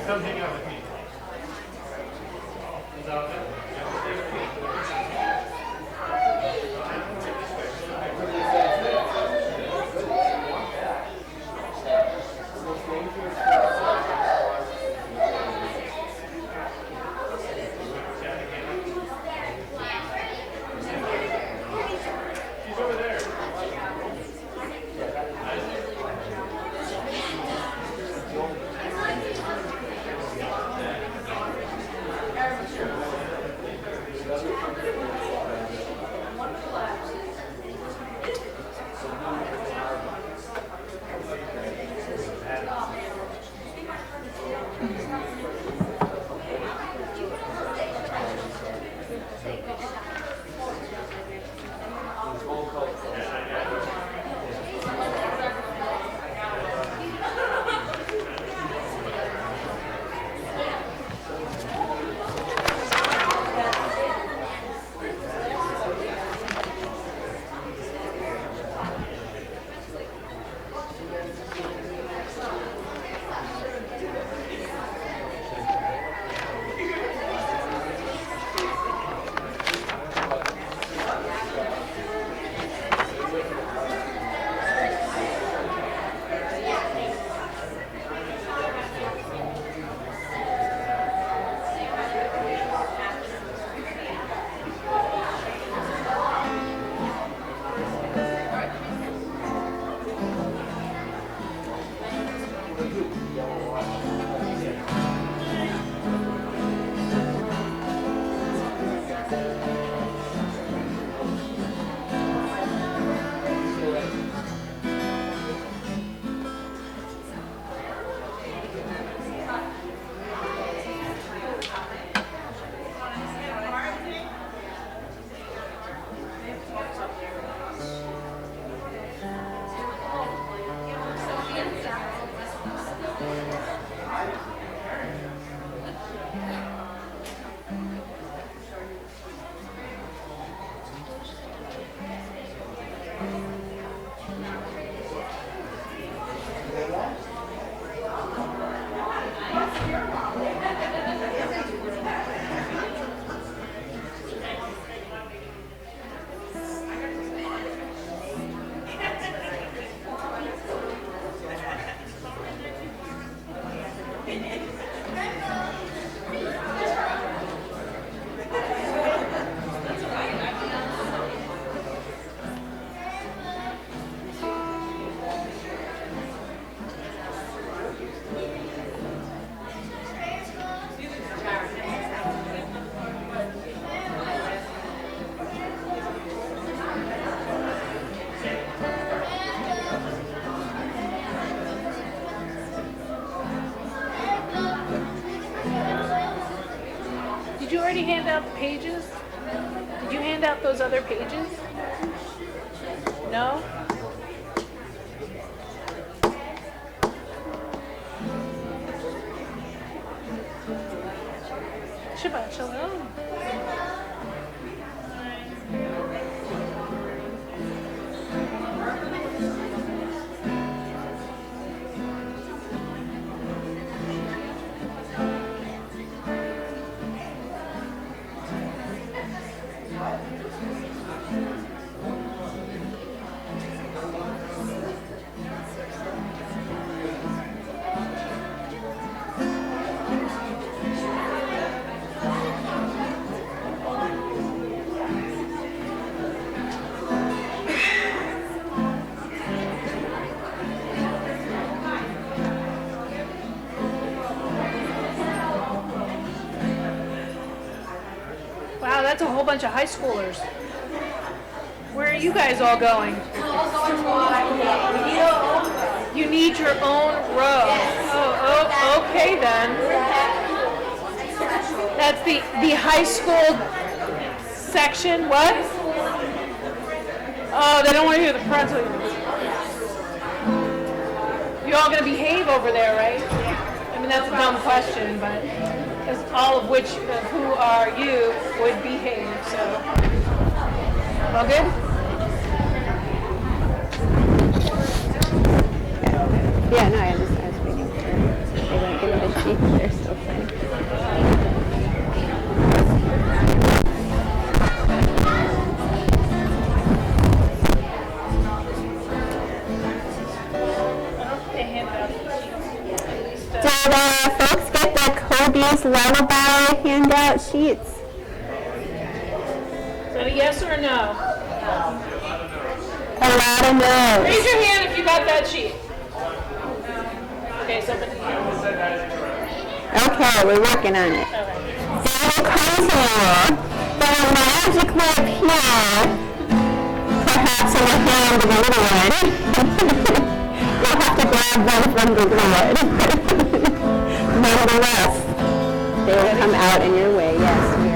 Come hang out with me. She's over there. Did you already hand out the pages? Did you hand out those other pages? No? Shabbat shalom. Wow, that's a whole bunch of high schoolers. Where are you guys all going? You need your own row. Oh, okay then. That's the high school section. What? Oh, they don't want to hear the parental. You're all going to behave over there, right? I mean, that's a dumb question, but because all of which, who are you, would behave. So, all good? Yeah, no, I was waiting for they weren't giving it. They're so funny. They hand out Did folks get the Kobe's Lullaby handout sheets? Is that a yes or a no? A lot of no's. Raise your hand if you got that sheet. Okay, somebody. Okay, we're working on it. Okay. They will come to you. They will magically appear, perhaps in the hand of a little one. You'll have to grab them from the lid. Nonetheless, they will come out in your way. Yes, we are.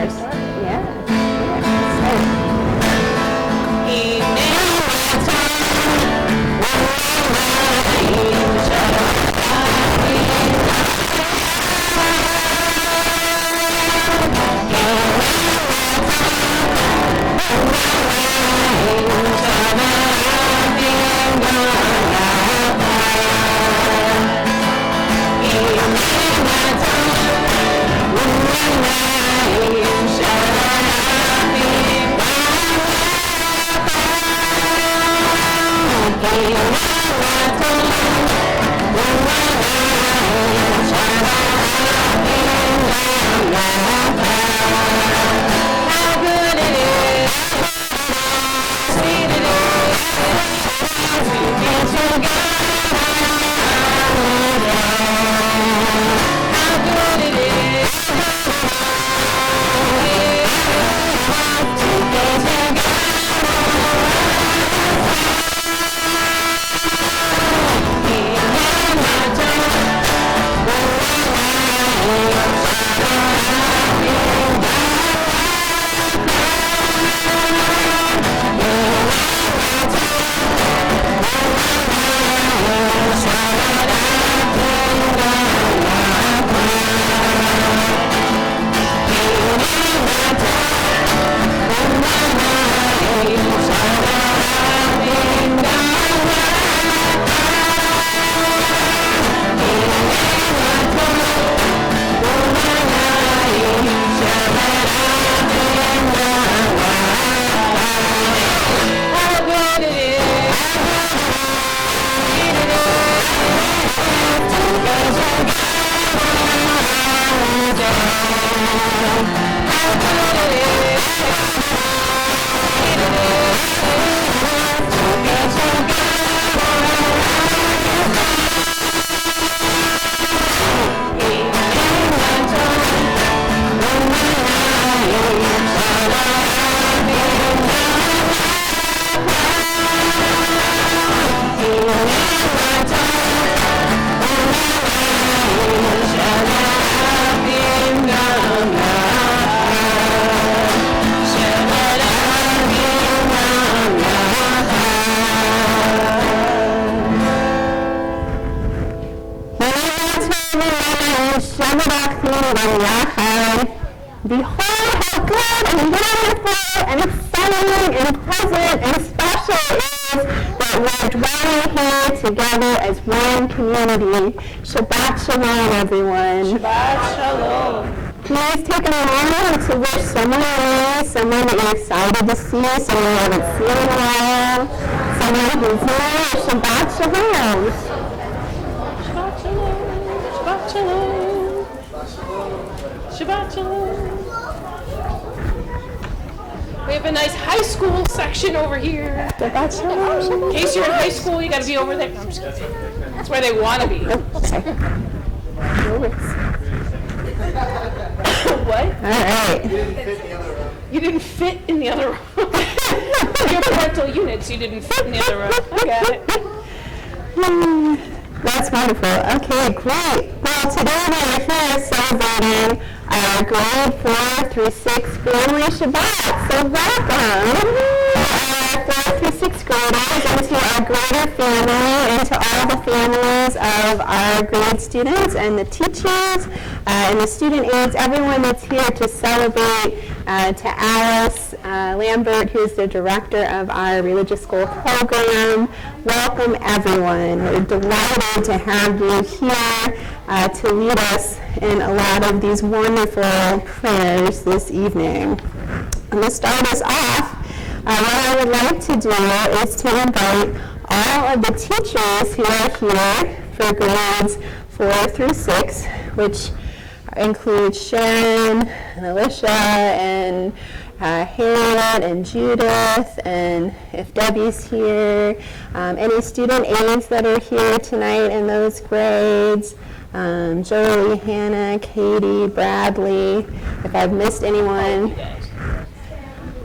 Behold how good and wonderful and exciting and pleasant and special it is that we're dwelling here together as one community. Shabbat shalom, everyone. Shabbat shalom. Please take a moment to wish someone away, someone that you're excited to see, someone you haven't seen in a while, someone who's new. Shabbat shalom. Shabbat shalom. Shabbat shalom. Shabbat shalom. We have a nice high school section over here. Shabbat shalom. In case you're in high school, you got to be over there. No, I'm just kidding. That's where they want to be. Okay. No worries. What? All right. You didn't fit in the other room. Your parental units, you didn't fit in the other room. I got it. That's wonderful. Okay, great. Well, today we are here celebrating our grade 4 through 6 family Shabbat. So welcome our 4 through 6 graders into our greater family, into all the families of our grade students and the teachers and the student aides, everyone that's here to celebrate, to Alice, Lambert, who's the director of our religious school program. Welcome, everyone. We're delighted to have you here to lead us in a lot of these wonderful prayers this evening. And to start us off, what I would like to do is to invite all of the teachers who are here for grades 4 through 6, which include Sharon and Alicia and Harriet and Judith, and if Debbie's here, any student aides that are here tonight in those grades, Jolie, Hannah, Katie, Bradley. If I've missed anyone,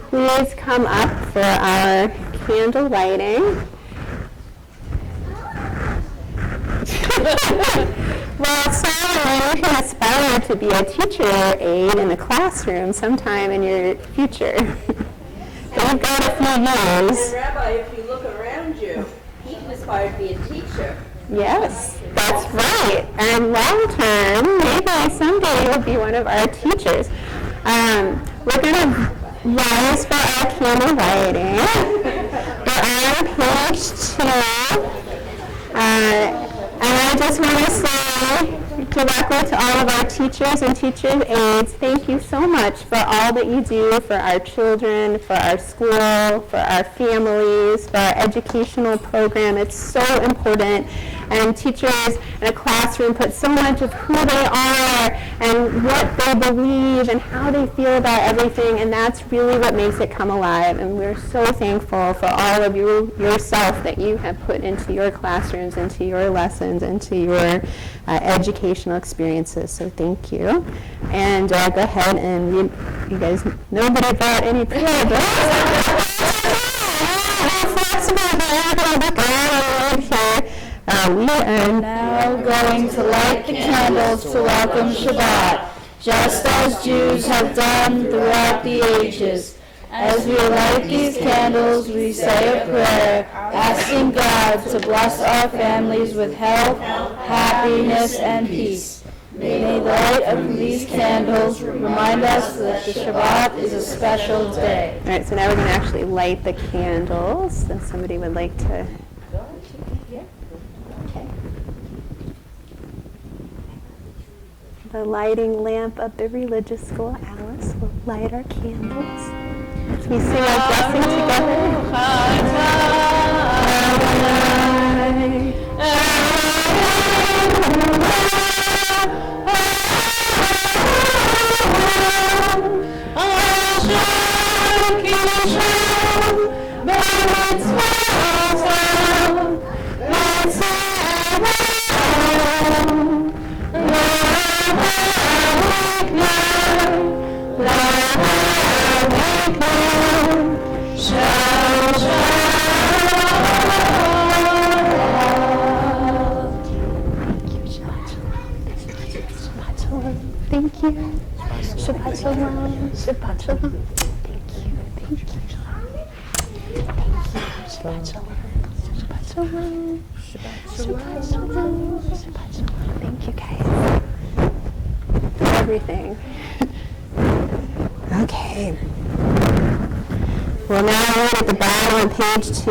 please come up for our candle lighting. Well, Solomon, you can aspire to be a teacher aide in a classroom sometime in your future. You've got a few years. And Rabbi, if you look around you, he can aspire to be a teacher. Yes, that's right. And long term, maybe someday you'll be one of our teachers. We're going to rise for our candle lighting. We're on page 2. And I just want to say directly to all of our teachers and teachers' aides, thank you so much for all that you do for our children, for our school, for our families, for our educational program. It's so important. And teachers in a classroom put so much of who they are and what they believe and how they feel about everything, and that's really what makes it come alive. And we're so thankful for all of yourself that you have put into your classrooms, into your lessons, into your educational experiences. So thank you. And go ahead and you guys, nobody brought any prayer books. We are now going to light the candles to welcome Shabbat, just as Jews have done throughout the ages. As we light these candles, we say a prayer, asking God to bless our families with health, happiness, and peace. May the light of these candles remind us that the Shabbat is a special day. All right, so now we're going to actually light the candles. If somebody would like to. The lighting lamp of the religious school, Alice, will light our candles as we sing our blessing together. Thank you. Shabbat shalom. Shabbat shalom. Thank you. Thank you. Shabbat shalom. Shabbat shalom. Shabbat shalom. Shabbat shalom. Thank you, guys. For everything. Okay. Well, now we're at the bottom of page 2.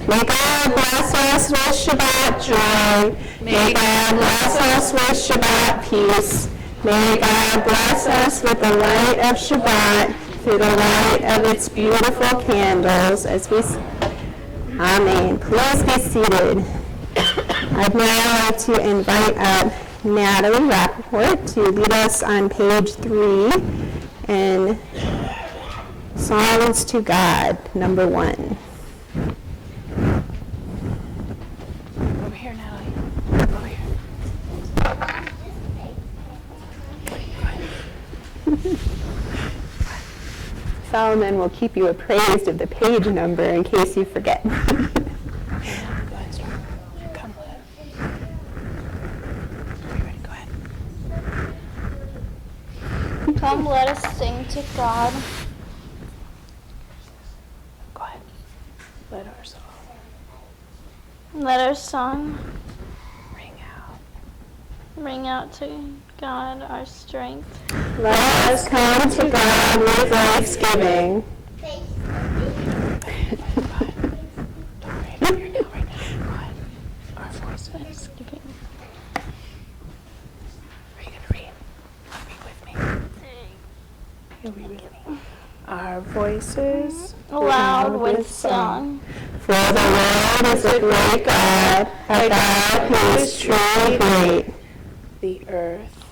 May God bless us with Shabbat joy. May God bless us with Shabbat peace. May God bless us with the light of Shabbat through the light of its beautiful candles as we. Amen. Please be seated. I'd now like to invite up Natalie Rappaport to lead us on page 3 in Songs to God, number 1. Over here, Natalie. Over here. Solomon will keep you appraised of the page number in case you forget. Go ahead, start. Come with it. Are you ready? Go ahead. Come, let us sing to God. Go ahead. Let our song Let our song ring out. to God, our strength. Let us come to God with thanksgiving Our voices Loud with song. For the Lord is a great God, a God who is truly great. The earth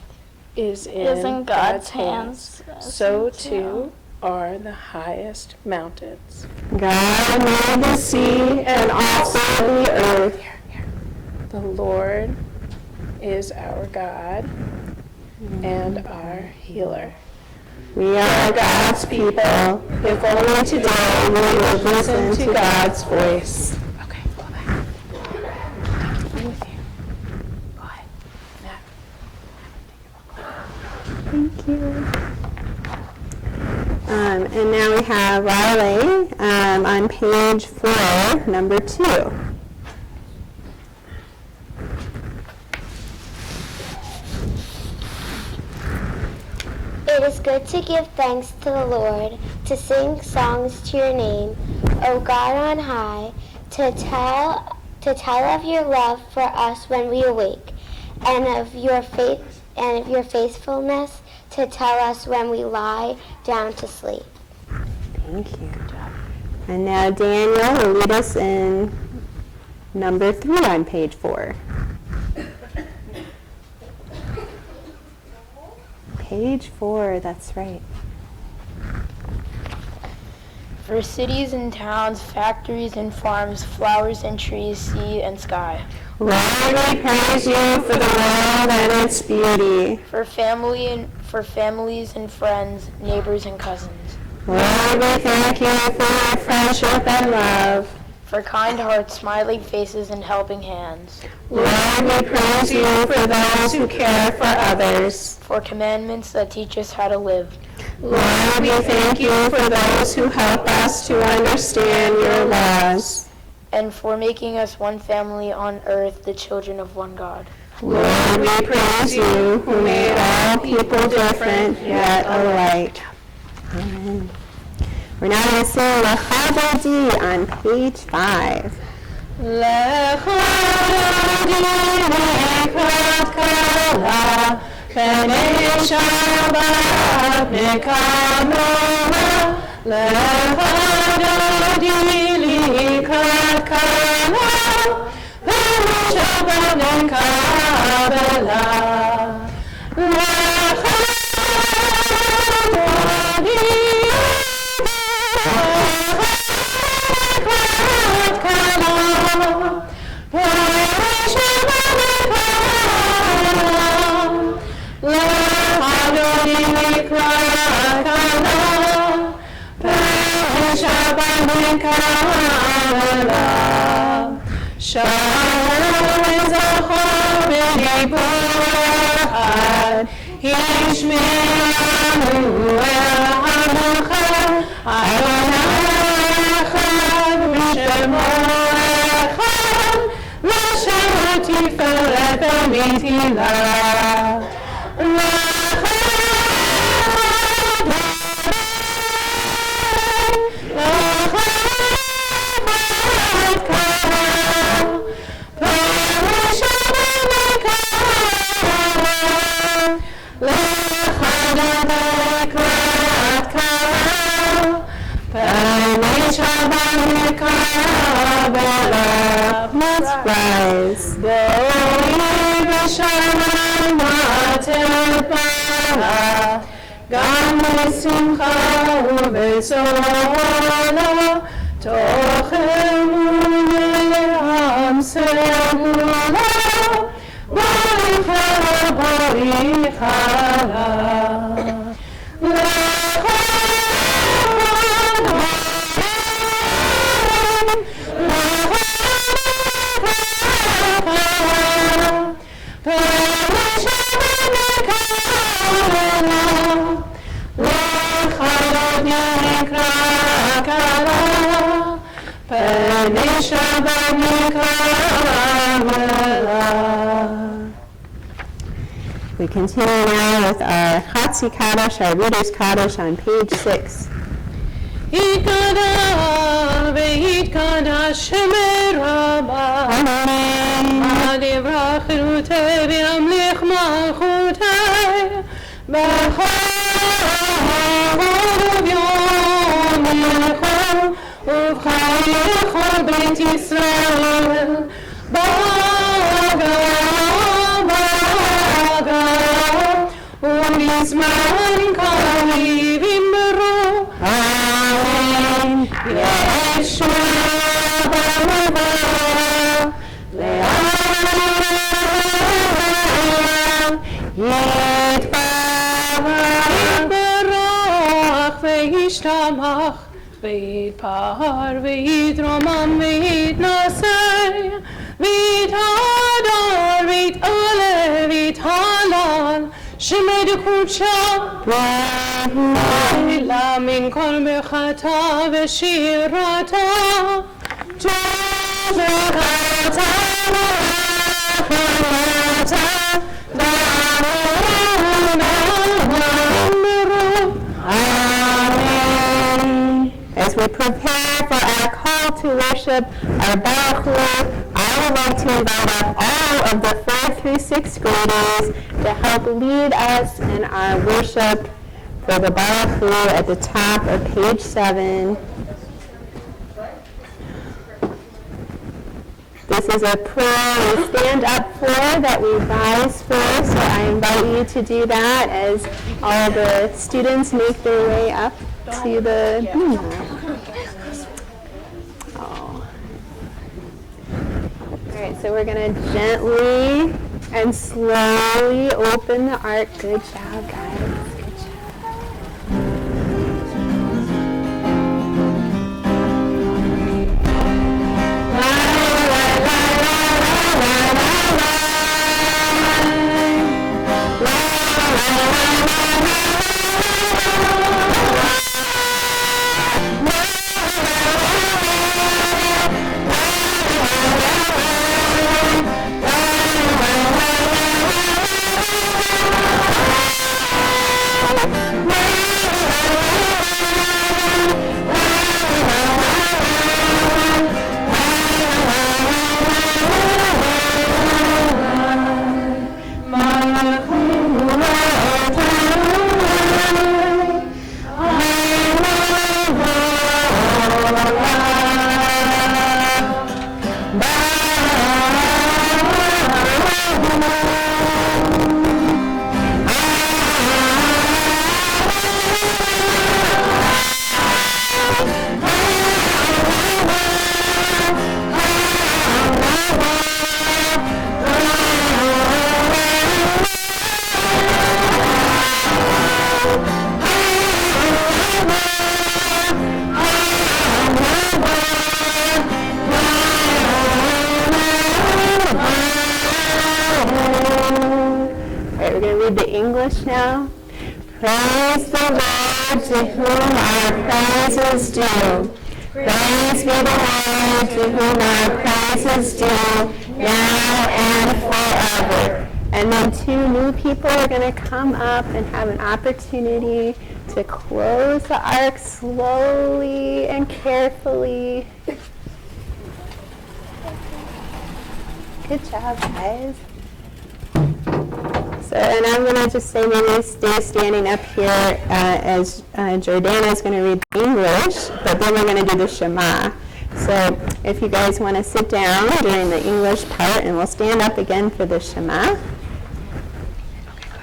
is Is in in God's hands. So too are the highest mountains. God made the sea and also the earth. The Lord is our God and our healer. We are God's people. If only today we will listen to God's voice. Okay, go back. I'm with you. Go ahead. Matt. Thank you. And now we have Riley on page 4, number 2. It is good to give thanks to the Lord, to sing songs to your name, O God on high, to tell of your love for us when we awake, and of your faithfulness to tell us when we lie down to sleep. Thank you. And now Daniel will lead us in number 3 on page 4. Page 4, that's right. For cities and towns, factories and farms, flowers and trees, sea and sky. Lord, we praise you for the world and its beauty. For families and friends, neighbors and cousins. Lord, we thank you for your friendship and love. For kind hearts, smiling faces, and helping hands. Lord, we praise you for those who care for others. For commandments that teach us how to live. Lord, we thank you for those who help us to understand your laws. And for making us one family on earth, the children of one God. Lord, we praise you who made all people different yet alike. Amen. We're now going to sing Lecha Dodi on page 5. Lecha Dodi lekrat kala, B'nei Shabbat mekamora. Lecha Dodi lekrat kala, B'nei Shabbat mekabela. Lecha Dodi Let's rise. גם בשמחה ובצהלה, תוך אמונה עם סגולה, בריך בריך We continue now with our Chatzi Kaddish, our Reader's Kaddish on page 6. יתקדש ויתקדש שמי רבה, עד יברח חירותי וימליך מלכותי, בכל ובחיי כל בית ישראל. בגה, בגה, ומזמן קריבים ברו. אמן. ישוע בנבוא, לעולם יתברך וישתבח ויתפאר ויתרומם ויתנשא ויתהדר ויתעלה ויתהלל שמי דקודשא אלא מן כל ברכתה ושירתה ברכתה As we prepare for our call to worship, our Baruch Hu, I would like to invite up all of the 4th through 6th graders to help lead us in our worship for the Baruch Hu at the top of page 7. This is a prayer we stand up for, that we rise for, so I invite you to do that as all the students make their way up to the All right, so we're going to gently and slowly open the ark. Good job, guys. Good job. Now, praise the Lord, to whom our praises due. Praise be the Lord, to whom our praises due, now and forever. And then 2 new people are going to come up and have an opportunity to close the ark slowly and carefully. Good job, guys. So, and I'm going to just say, maybe stay standing up here as Jordana is going to read English, but then we're going to do the Shema. So if you guys want to sit down during the English part, and we'll stand up again for the Shema.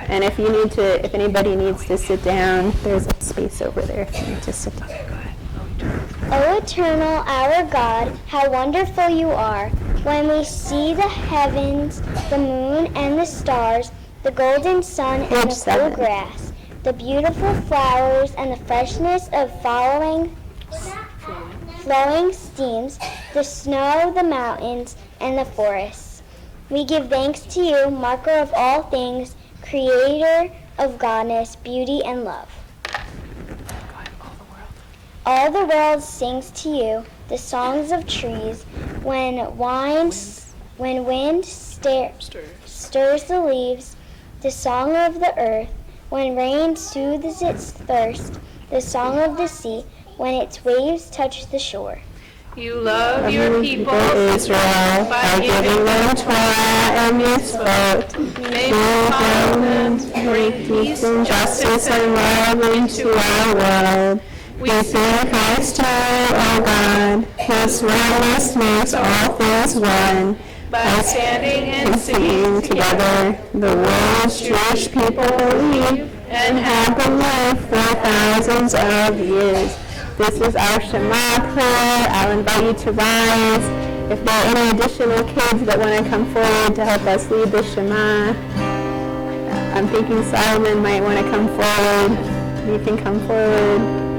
And if anybody needs to sit down, there's a space over there if you need to sit down. O eternal, our God, how wonderful you are. When we see the heavens, the moon and the stars, the golden sun and the cool grass, the beautiful flowers and the freshness of flowing streams, the snow, the mountains, and the forests. We give thanks to you, marker of all things, creator of godness, beauty, and love. All the world sings to you the songs of trees, when wind stirs the leaves, the song of the earth, when rain soothes its thirst, the song of the sea, when its waves touch the shore. You love your people, Israel, by giving them Torah and mitzvot. May you follow them, bring peace and justice and love into our world. We sing Christ to you, O God, whose oneness makes all things one. By standing and Singing together, the world's Jewish people believe and have believed for thousands of years. This is our Shema prayer. I'll invite you to rise. If there are any additional kids that want to come forward to help us lead the Shema, I'm thinking Solomon might want to come forward. You can come forward.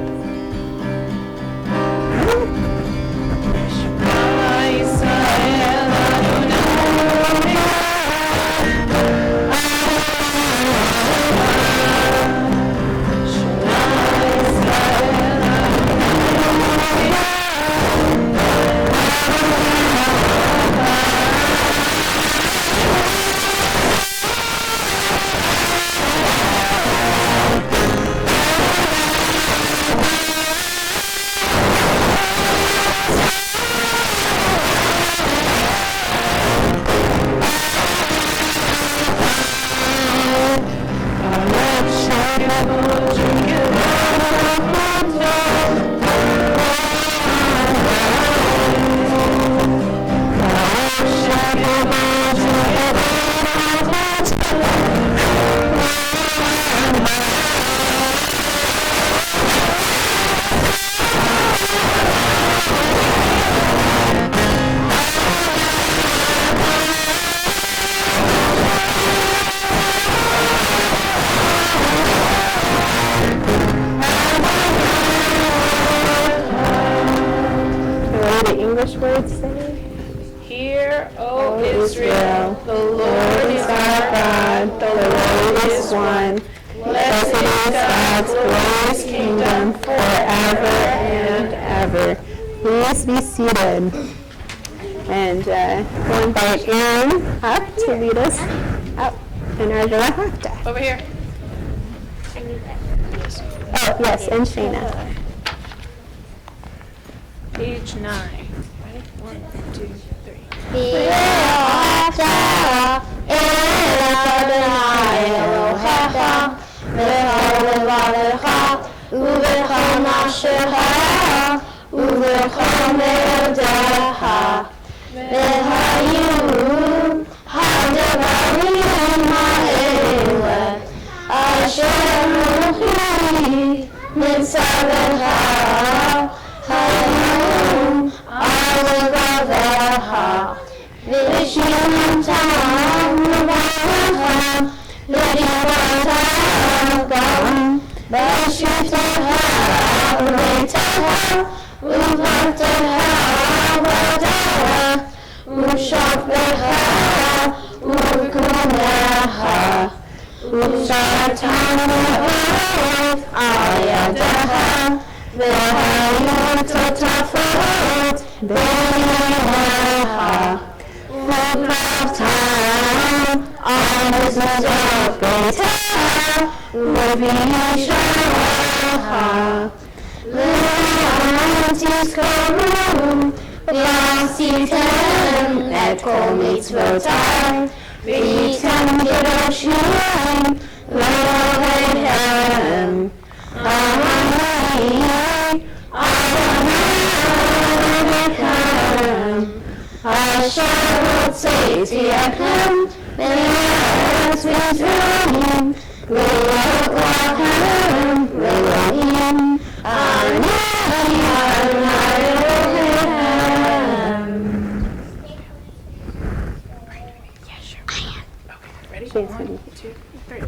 Words say, Hear, O Israel, the Lord is our God, the Lord is one. Blessed is God's glorious kingdom forever and ever. Please be seated. And we'll invite Aaron up to lead us up in our Jorahata. Over here. Oh, yes, and Shayna. Page 9. Ready? 1, 2, 3.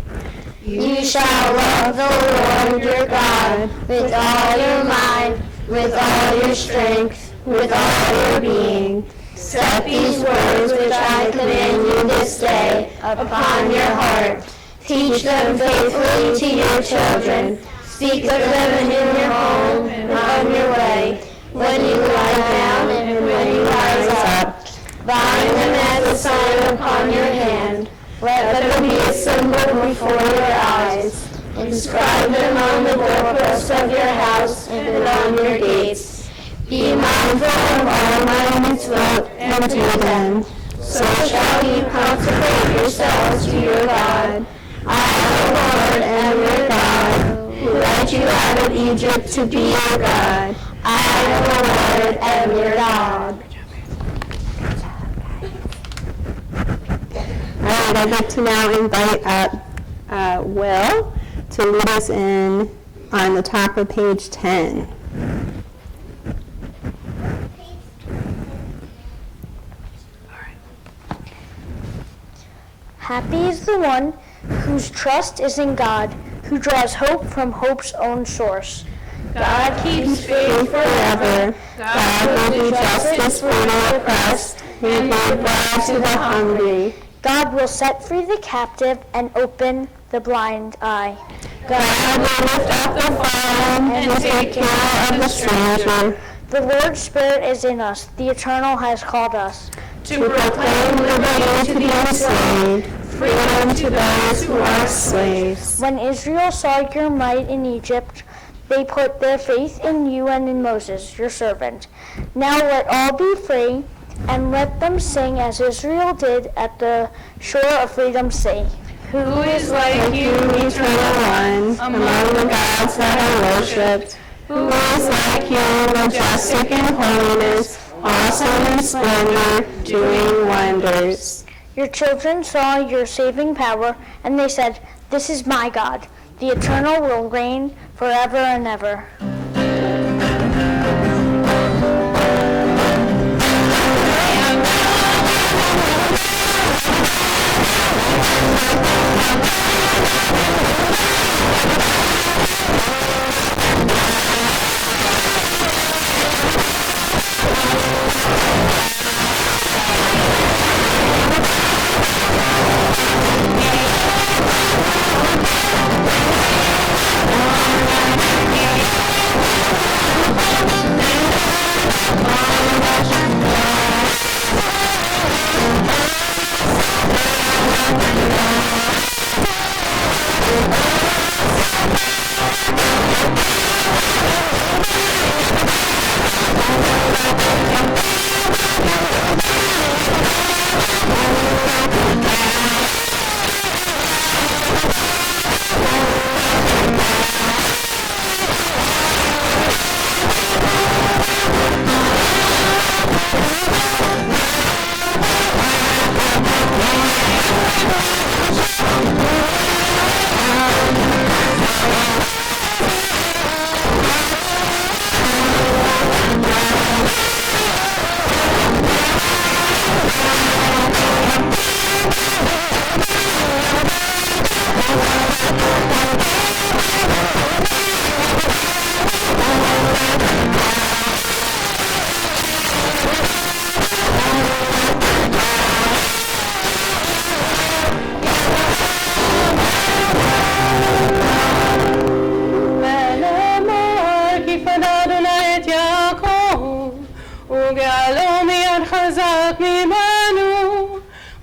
You shall love the Lord your God with all your mind, with all your strength, with all your being. Set these words which I command you this day upon your heart. Teach them faithfully to your children. Speak of them in your home and on your way, when you lie down and when you rise up. Bind them as a sign upon your hand. Let them be a symbol before your eyes. Inscribe them on the doorposts of your house and on your gates. Be mindful of all my mitzvot and do them. So shall you consecrate yourselves to your God. I, the Lord, am your God, who led you out of Egypt to be your God. I, the Lord, am your God. All right, I'd like to now invite up Will to lead us in on the top of page 10. Happy is the one whose trust is in God, who draws hope from hope's own source. God keeps faith forever. God will do justice for the oppressed and give bread to the hungry. God will set free the captive and open the blind eye. God will lift up the fallen and take care of the stranger. The Lord's Spirit is in us. The Eternal has called us. To proclaim liberty to the enslaved, freedom to those who are slaves. When Israel saw your might in Egypt, they put their faith in you and in Moses, your servant. Now let all be free, and let them sing as Israel did at the shore of freedom's sea. Who is like you, eternal one, among the gods that are worshipped? Who is like you, majestic in holiness, awesome in splendor, doing wonders? Your children saw your saving power, and they said, "This is my God. The Eternal will reign forever and ever."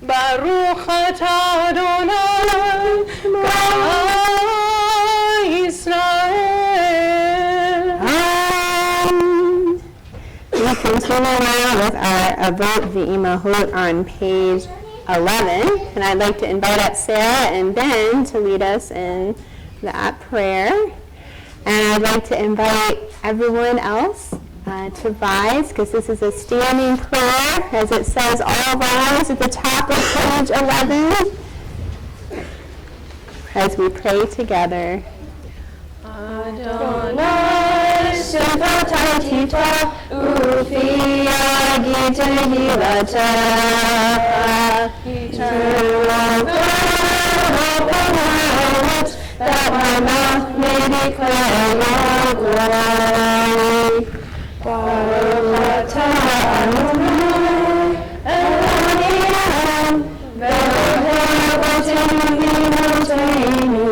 ברוך אתה אדוני ישראל. We continue now with our Avot V'imahot on page 11, and I'd like to invite up Sarah and Ben to lead us in that prayer. And I'd like to invite everyone else to rise, because this is a standing prayer, as it says, all rise at the top of page 11, as we pray together. Adonai Sefataitita Ufia Gita Hilata Eternal God, open my lips, that my mouth may declare your glory. Baruch atah Adonai Eloheinu Elohei Avotenu V'Imotenu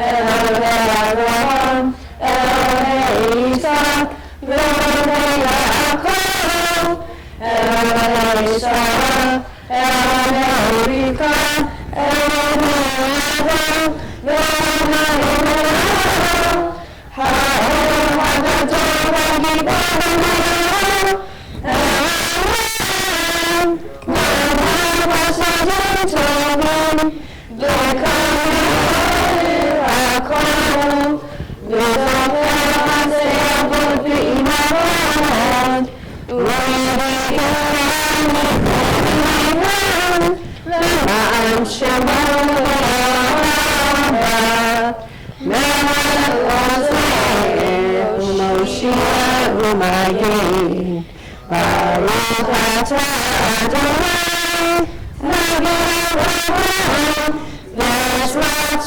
Elohei Avraham Elohei Yitzchak Elohei Yaakov Elohei Sarah Elohei Rivka Elohei Adam Elohei Ha'el HaGadol HaGibor Elohim K'nei Chasadim Tovim V'Ka'il HaKol Magin. Baruch atah Adonai, Magin Avraham, Bezrat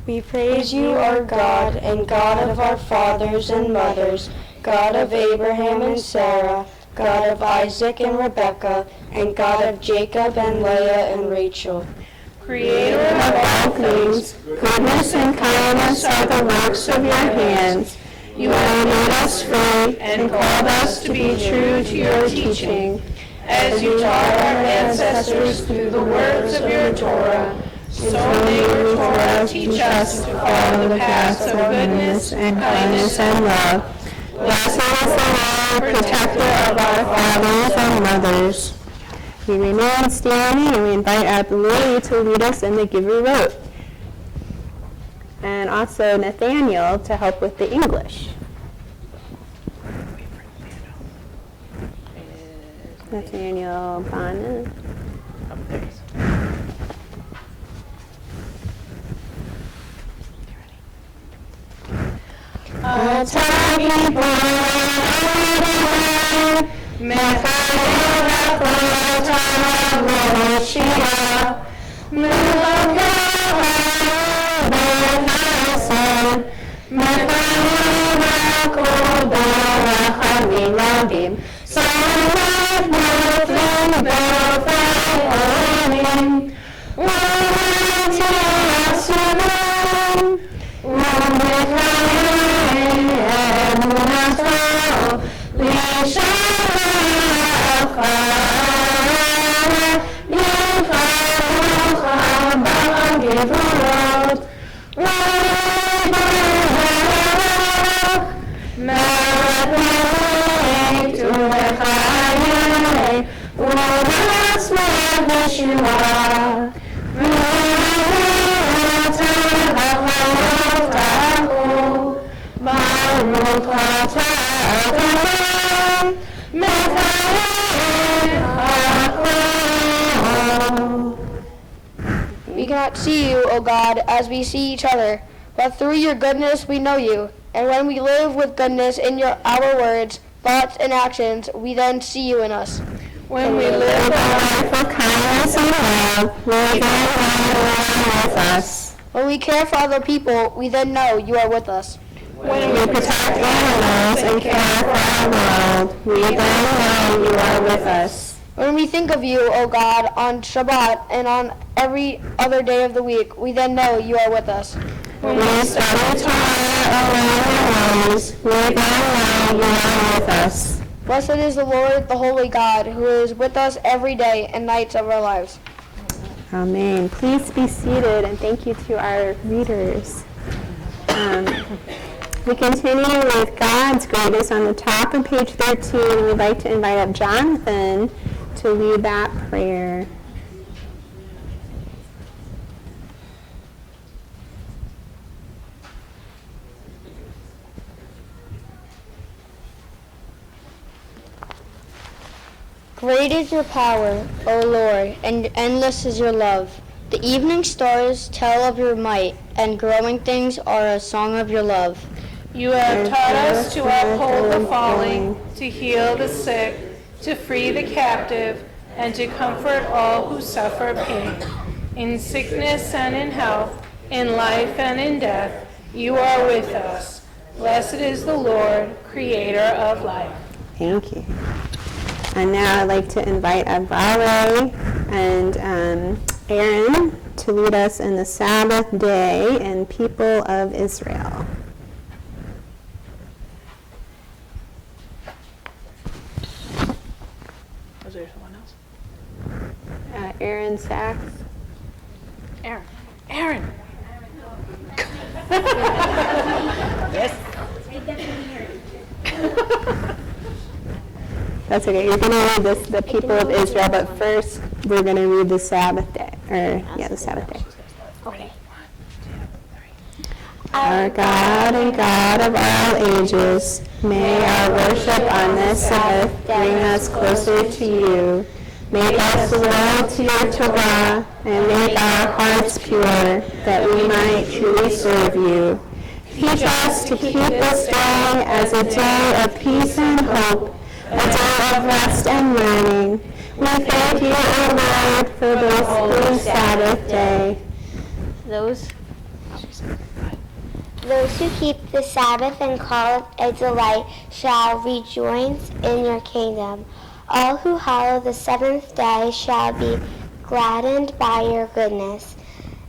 We praise you, our God, and God of our fathers and mothers, God of Abraham and Sarah, God of Isaac and Rebekah, and God of Jacob and Leah and Rachel. Creator of all things, goodness and kindness are the works of your hands. You have made us free and called us to be true to your teaching. As you taught our ancestors through the words of your Torah, so may your Torah teach us to follow the paths of goodness and kindness and love. Blessed is the Lord, protector of our fathers and mothers. We remain standing and we invite Abby Lily to lead us in the Giver Rote. And also Nathaniel to help with the English. Nathaniel Bonnet. We cannot see you, O God, as we see each other, but through your goodness we know you. And when we live with goodness in our words, thoughts, and actions, we then see you in us. When we live a life of kindness and love, we then know you are with us. When we care for other people, we then know you are with us. When we protect animals and care for our world, we then know you are with us. When we think of you, O God, on Shabbat and on every other day of the week, we then know you are with us. When we study Torah around your ways, we then know you are with us. Blessed is the Lord, the Holy God, who is with us every day and nights of our lives. Amen. Please be seated, and thank you to our readers. We continue with God's greatness on the top of page 13. We'd like to invite up Jonathan to lead that prayer. Great is your power, O Lord, and endless is your love. The evening stars tell of your might, and growing things are a song of your love. You have taught us to uphold the falling, to heal the sick, to free the captive, and to comfort all who suffer pain. In sickness and in health, in life and in death, you are with us. Blessed is the Lord, creator of life. Thank you. And now I'd like to invite Avare and Aaron to lead us in the Sabbath day and people of Israel. Was there someone else? Aaron Sachs. Aaron. Aaron! That's okay. You're going to read the people of Israel, but first we're going to read the Sabbath day. The Sabbath day. Okay. Our God and God of all ages, may our worship on this Sabbath bring us closer to you. Make us loyal to your Torah, and make our hearts pure, that we might truly serve you. Teach us to keep this day as a day of peace and hope, a day of rest and learning. We thank you, O Lord, for this holy Sabbath day. Those who keep the Sabbath and call it a delight shall rejoice in your kingdom. All who hallow the seventh day shall be gladdened by your goodness.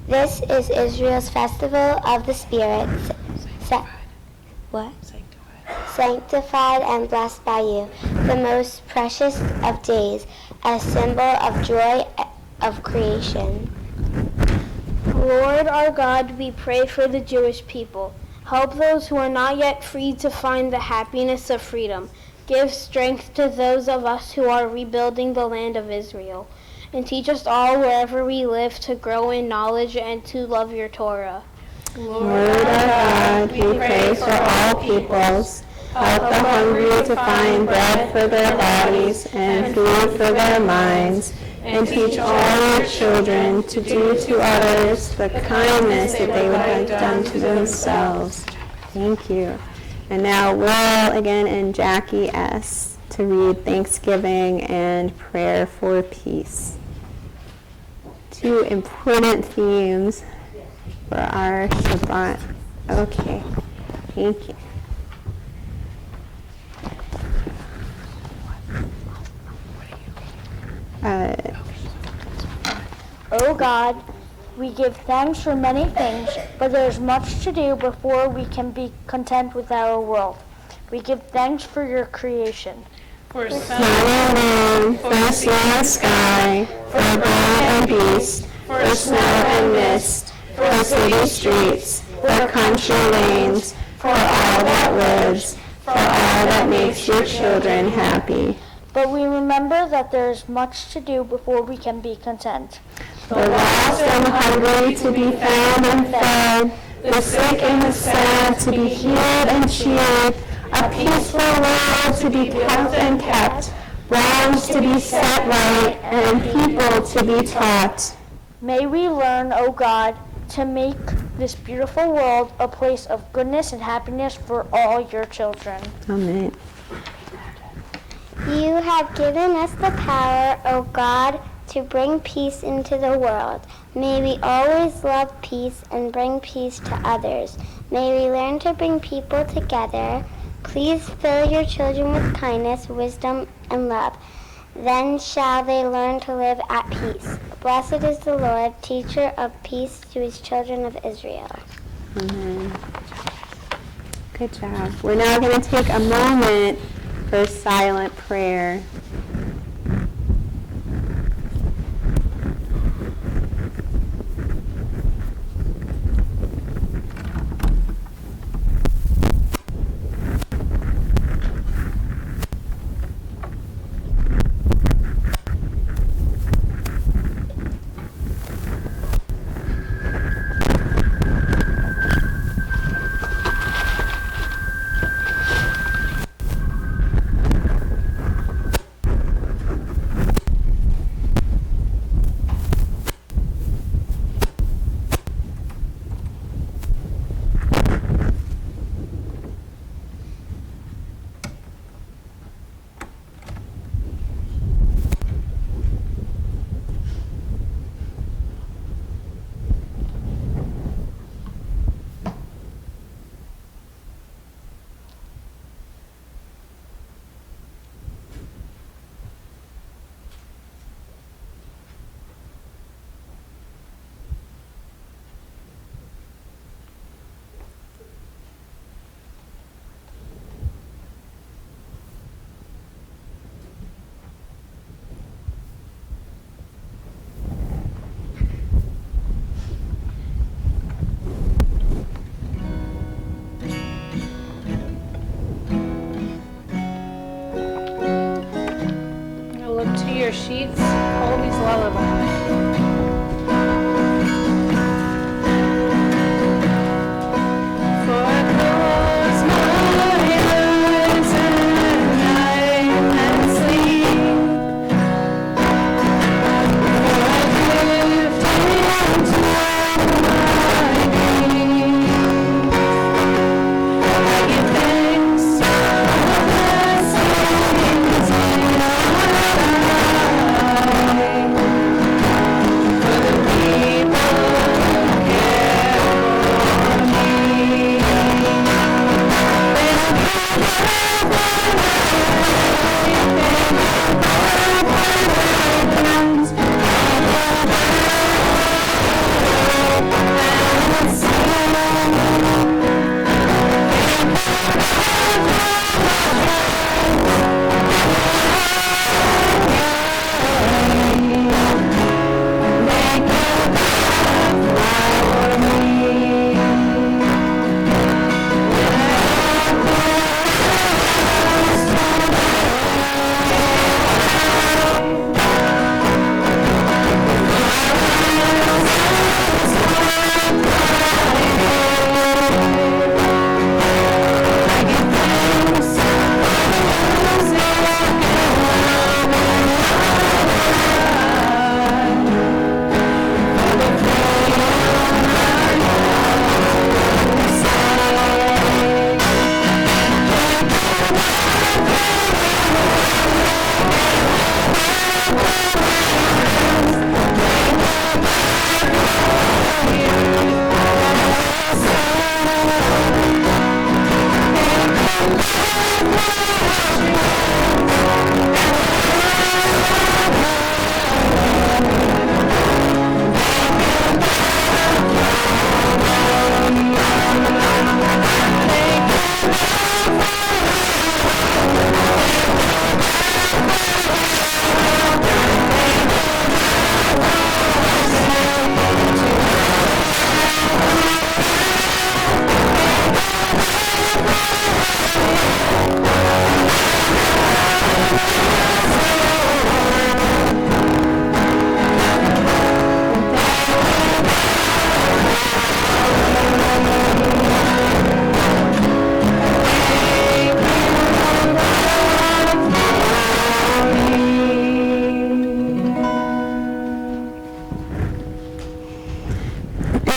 This is Israel's festival of the Spirit. Sanctified and blessed by you, the most precious of days, a symbol of joy of creation. Lord our God, we pray for the Jewish people. Help those who are not yet free to find the happiness of freedom. Give strength to those of us who are rebuilding the land of Israel. And teach us all wherever we live to grow in knowledge and to love your Torah. Lord our God, we pray for all peoples. Help the hungry to find bread for their bodies and food for their minds. And teach all your children to do to others the kindness that they would have done to themselves. Thank you. And now Will again and Jackie S. to read Thanksgiving and prayer for peace. Two important themes for our Shabbat. Okay, thank you. O God, we give thanks for many things, but there's much to do before we can be content with our world. We give thanks for your creation. For Sun and moon, for sea and sky, for bird and beast, for snow and mist, for city streets, for country lanes, for all that lives, for all that makes your children happy. But we remember that there is much to do before we can be content. The lost and hungry to be found and fed, the sick and the sad to be healed and cheered, a peaceful world to be kept and kept, wrongs to be set right, and people to be taught. May we learn, O God, to make this beautiful world a place of goodness and happiness for all your children. Amen. You have given us the power, O God, to bring peace into the world. May we always love peace and bring peace to others. May we learn to bring people together. Please fill your children with kindness, wisdom, and love. Then shall they learn to live at peace. Blessed is the Lord, teacher of peace to his children of Israel. Amen. Good job. We're now going to take a moment for silent prayer. Your sheets, always lullaby.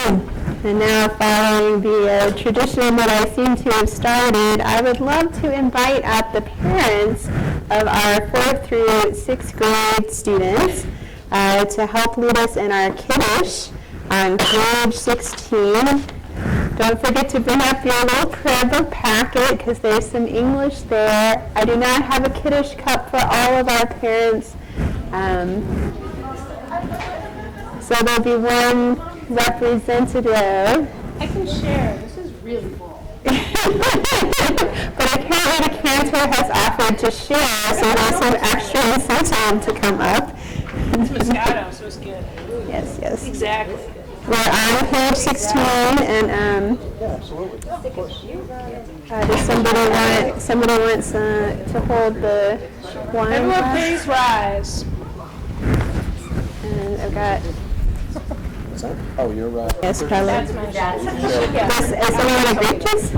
And now, following the tradition that I seem to have started, I would love to invite up the parents of our 4th through 6th grade students to help lead us in our Kiddush on page 16. Don't forget to bring up your little prayer book packet because there's some English there. I do not have a Kiddush cup for all of our parents. So there'll be one representative. I can share. This is really cool. But apparently the cantor has offered to share, so there's some extra incentive to come up. It's Moscato, so it's good. Yes, yes. Exactly. We're on page 16, and does somebody wants to hold the wine Everyone glass? please rise. And I've got, Oh, you're right. yes, probably. That's my shot. Is anyone a grape juice?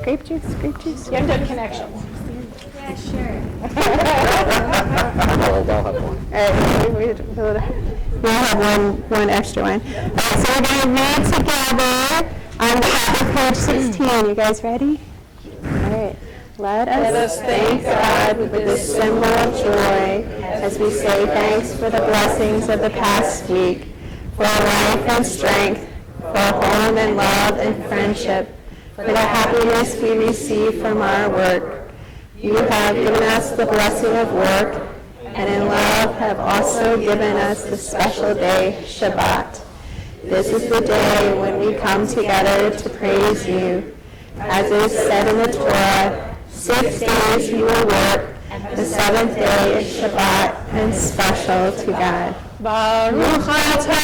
Grape juice, grape juice? You haven't done connections. Well, they'll have one. We'll have one extra one. All right, so we're going to read together on the top of page 16. You guys ready? All right. Let us thank God with this symbol of joy as we say thanks for the blessings of the past week, for life and strength, for home and love and friendship, for the happiness we receive from our work. You have given us the blessing of work, and in love have also given us the special day, Shabbat. This is the day when we come together to praise you. As is said in the Torah, 6 days you will work, the 7th day is Shabbat and special to God. Baruch atah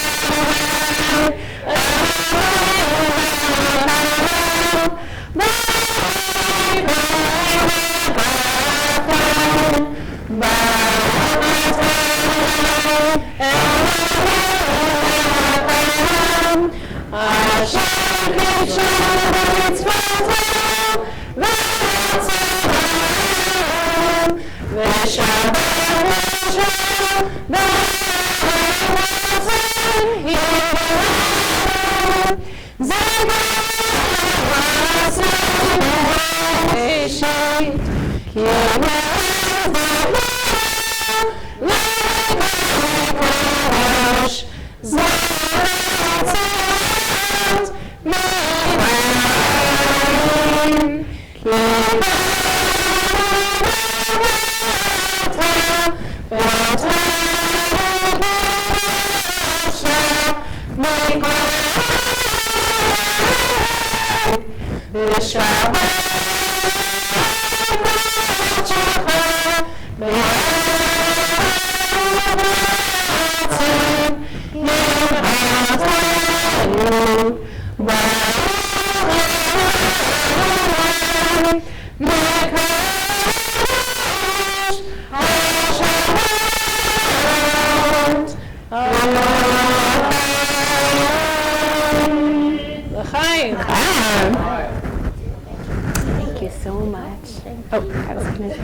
Thank you so much. Oh, I was going to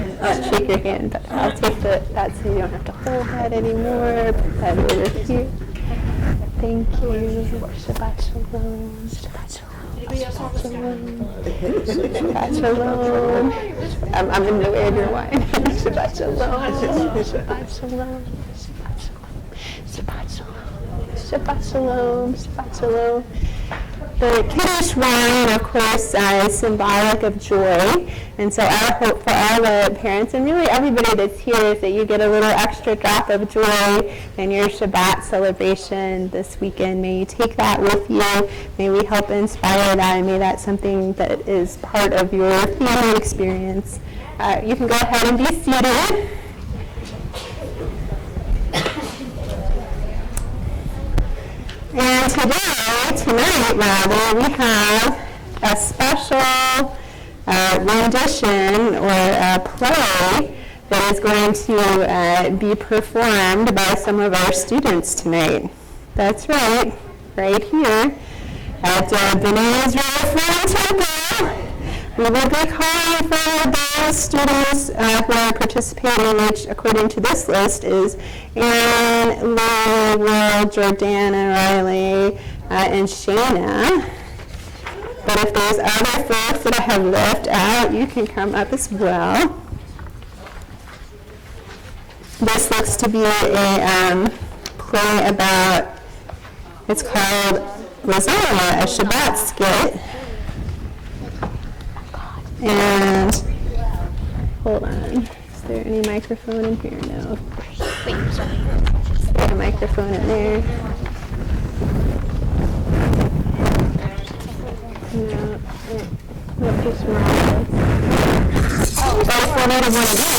shake your hand, but I'll take that so you don't have to hold that anymore. Put that over here. Thank you. Shabbat shalom. Shabbat shalom. Shabbat shalom. I'm in the way of your wine. Shabbat shalom. Shabbat shalom. Shabbat shalom. Shabbat shalom. Shabbat shalom. The Kiddush wine, of course, is symbolic of joy, and so our hope for all the parents and really everybody that's here is that you get a little extra drop of joy in your Shabbat celebration this weekend. May you take that with you. May we help inspire that, and may that's something that is part of your family experience. You can go ahead and be seated. And tonight, we have a special rendition or a play that is going to be performed by some of our students tonight. That's right here at B'nai Israel Front Temple. We will be calling for those students who are participating, which according to this list is Aaron, Lily, Will, Jordana, Riley, and Shayna. But if there's other folks that I have left out, you can come up as well. This looks to be a play about, it's called Lasagna, a Shabbat skit. And, hold on, is there any microphone in here? No. Wait, sorry. Is there a microphone in there? No. Not too small. Oh, that's what I want to do.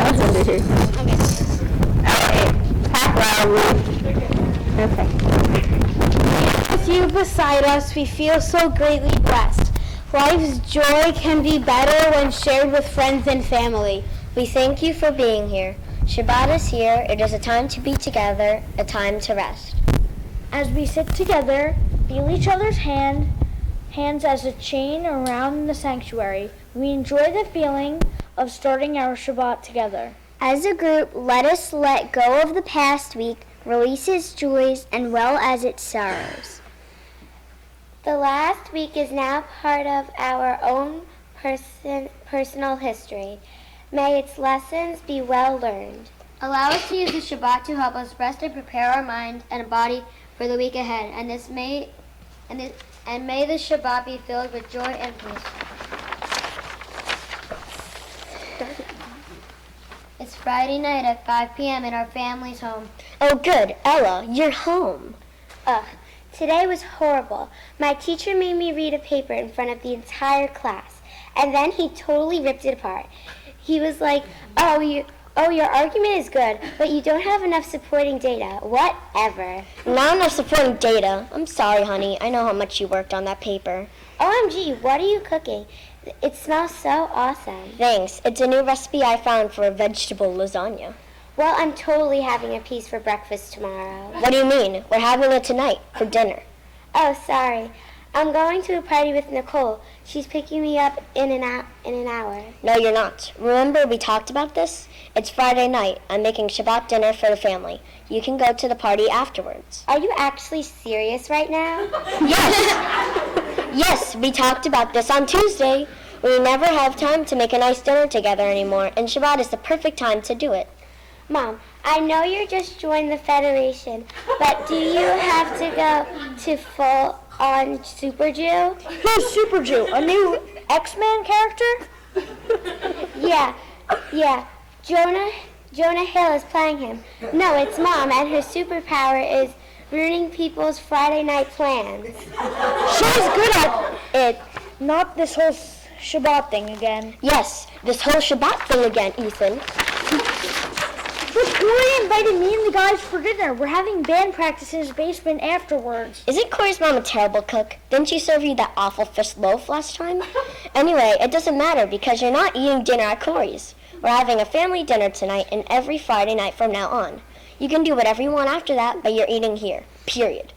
That's under here. Okay. Talk loudly. Okay. With you beside us, we feel so greatly blessed. Life's joy can be better when shared with friends and family. We thank you for being here. Shabbat is here. It is a time to be together, a time to rest. As we sit together, feel each other's hands as a chain around the sanctuary, we enjoy the feeling of starting our Shabbat together. As a group, let us let go of the past week, release its joys, and well as its sorrows. The last week is now part of our own personal history. May its lessons be well learned. Allow us to use the Shabbat to help us rest and prepare our mind and body for the week ahead. And may the Shabbat be filled with joy and peace. It's Friday night at 5 p.m. and our family's home. Oh, good. Ella, you're home. Ugh. Today was horrible. My teacher made me read a paper in front of the entire class, and then he totally ripped it apart. He was like, oh, your argument is good, but you don't have enough supporting data. Whatever. Not enough supporting data? I'm sorry, honey. I know how much you worked on that paper. OMG, what are you cooking? It smells so awesome. Thanks. It's a new recipe I found for a vegetable lasagna. Well, I'm totally having a piece for breakfast tomorrow. What do you mean? We're having it tonight, for dinner. Oh, sorry. I'm going to a party with Nicole. She's picking me up in an hour. No, you're not. Remember we talked about this? It's Friday night. I'm making Shabbat dinner for the family. You can go to the party afterwards. Are you actually serious right now? Yes. Yes, we talked about this on Tuesday. We never have time to make a nice dinner together anymore, and Shabbat is the perfect time to do it. Mom, I know you just joined the Federation, but do you have to go to full-on Super Jew? Who's Super Jew? A new X-Men character? Yeah. Jonah Hill is playing him. No, it's Mom, and her superpower is ruining people's Friday night plans. She's good at it. Not this whole Shabbat thing again. Yes, this whole Shabbat thing again, Ethan. But Corey invited me and the guys for dinner. We're having band practice in his basement afterwards. Isn't Corey's mom a terrible cook? Didn't she serve you that awful fish loaf last time? Anyway, it doesn't matter because you're not eating dinner at Corey's. We're having a family dinner tonight and every Friday night from now on. You can do whatever you want after that, but you're eating here. Period.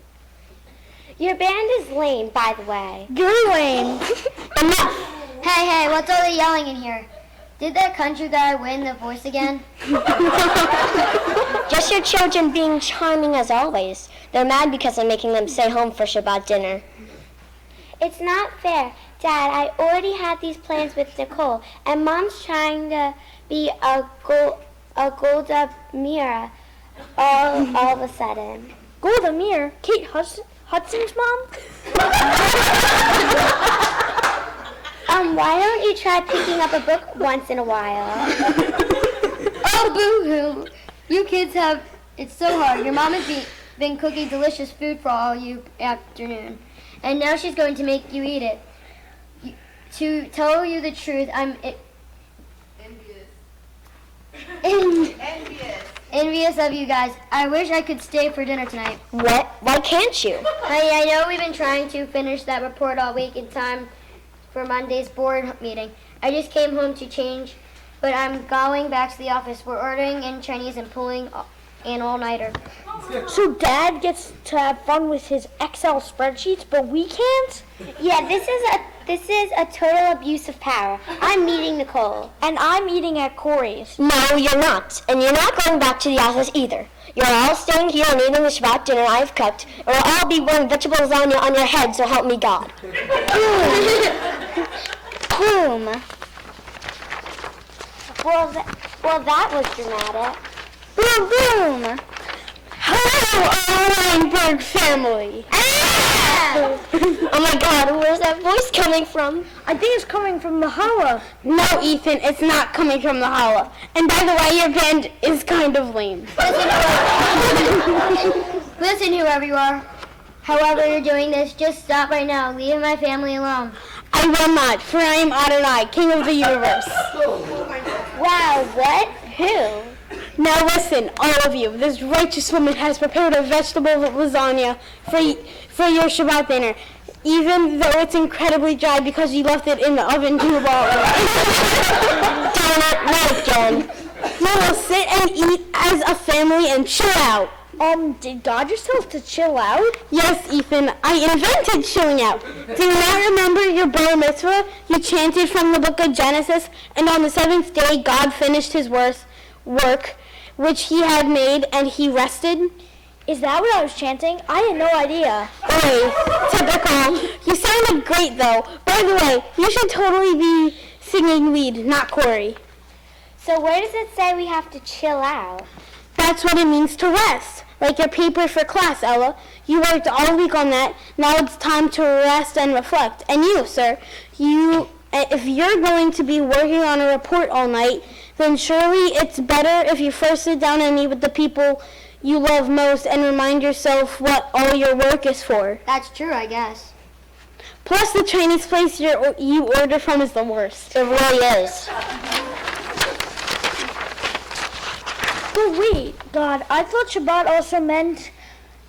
Your band is lame, by the way. You're lame. Enough! Hey, what's all the yelling in here? Did that country guy win The Voice again? Just your children being charming as always. They're mad because I'm making them stay home for Shabbat dinner. It's not fair. Dad, I already had these plans with Nicole, and Mom's trying to be a Golda Meir all of a sudden. Golda Meir? Kate Hudson's mom? Why don't you try picking up a book once in a while? Oh, boo-hoo. You kids have it so hard. Your mom has been cooking delicious food for all you afternoon, and now she's going to make you eat it. To tell you the truth, I'm envious of you guys. I wish I could stay for dinner tonight. What? Why can't you? I know we've been trying to finish that report all week in time for Monday's board meeting. I just came home to change, but I'm going back to the office. We're ordering in Chinese and pulling an all-nighter. So Dad gets to have fun with his Excel spreadsheets, but we can't? Yeah, this is This is a total abuse of power. I'm meeting Nicole. And I'm eating at Corey's. No, you're not. And you're not going back to the office either. You're all staying here and eating the Shabbat dinner I've cooked, or we'll all be wearing vegetable lasagna on your head, so help me God. Boom. Well, that was dramatic. Boom, boom! Hello, Weinberg family! Oh my God, where's that voice coming from? I think it's coming from the holla. No, Ethan, it's not coming from the holla. And by the way, your band is kind of lame. Listen, whoever you are. However you're doing this, just stop right now. Leave my family alone. I will not, for I am Adonai, King of the universe. Wow, what? Who? Now listen, all of you. This righteous woman has prepared a vegetable lasagna for your Shabbat dinner, even though it's incredibly dry because you left it in the oven too long. Darn it, not again. You will sit and eat as a family and chill out. Did God just tell us to chill out? Yes, Ethan, I invented chilling out. Do you not remember your bar mitzvah? You chanted from the book of Genesis, and on the seventh day God finished his work, which he had made, and he rested? Is that what I was chanting? I had no idea. Oi, typical. You sounded great, though. By the way, you should totally be singing lead, not Corey. So where does it say we have to chill out? That's what it means to rest. Like your paper for class, Ella. You worked all week on that. Now it's time to rest and reflect. And you, sir, if you're going to be working on a report all night, then surely it's better if you first sit down and meet with the people you love most and remind yourself what all your work is for. That's true, I guess. Plus, the Chinese place you order from is the worst. It really is. But wait, God, I thought Shabbat also meant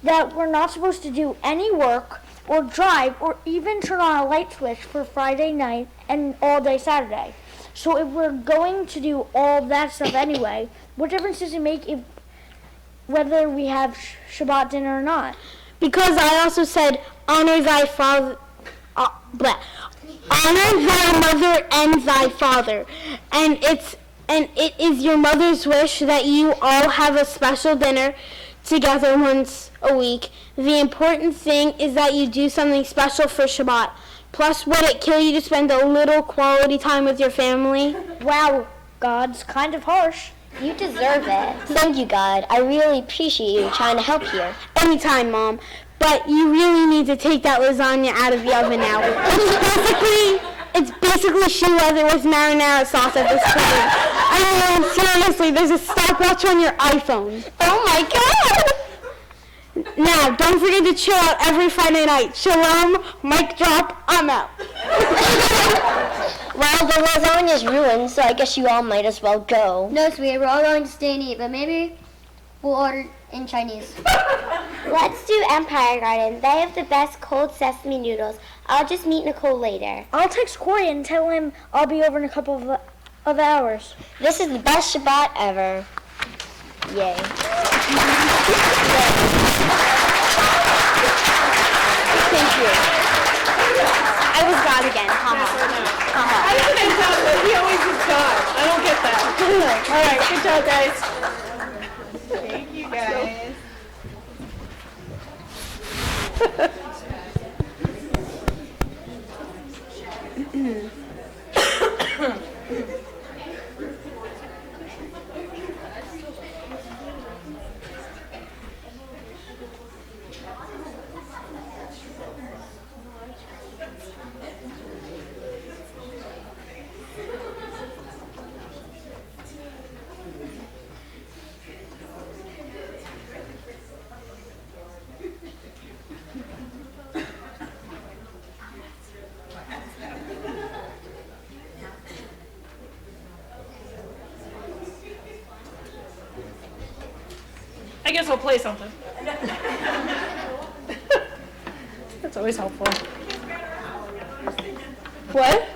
that we're not supposed to do any work or drive or even turn on a light switch for Friday night and all day Saturday. So if we're going to do all that stuff anyway, what difference does it make whether we have Shabbat dinner or not? Because I also said, honor thy father, honor thy mother and thy father. And it is your mother's wish that you all have a special dinner together once a week. The important thing is that you do something special for Shabbat. Plus, would it kill you to spend a little quality time with your family? Wow, God's kind of harsh. You deserve it. Thank you, God. I really appreciate you trying to help here. Anytime, Mom. But you really need to take that lasagna out of the oven now. It's basically shoe leather with marinara sauce at this point. I mean, seriously, there's a stopwatch on your iPhone. Oh my God! Now, don't forget to chill out every Friday night. Shalom, mic drop, I'm out. Well, the lasagna's ruined, so I guess you all might as well go. No, sweetie, we're all going to stay and eat, but maybe we'll order in Chinese. Let's do Empire Garden. They have the best cold sesame noodles. I'll just meet Nicole later. I'll text Corey and tell him I'll be over in a couple of hours. This is the best Shabbat ever. Yay. Thank you. I was God again. I couldn't tell, but he always is God. I don't get that. All right, good job, guys. Thank you, guys. I guess I'll play something. That's always helpful. What?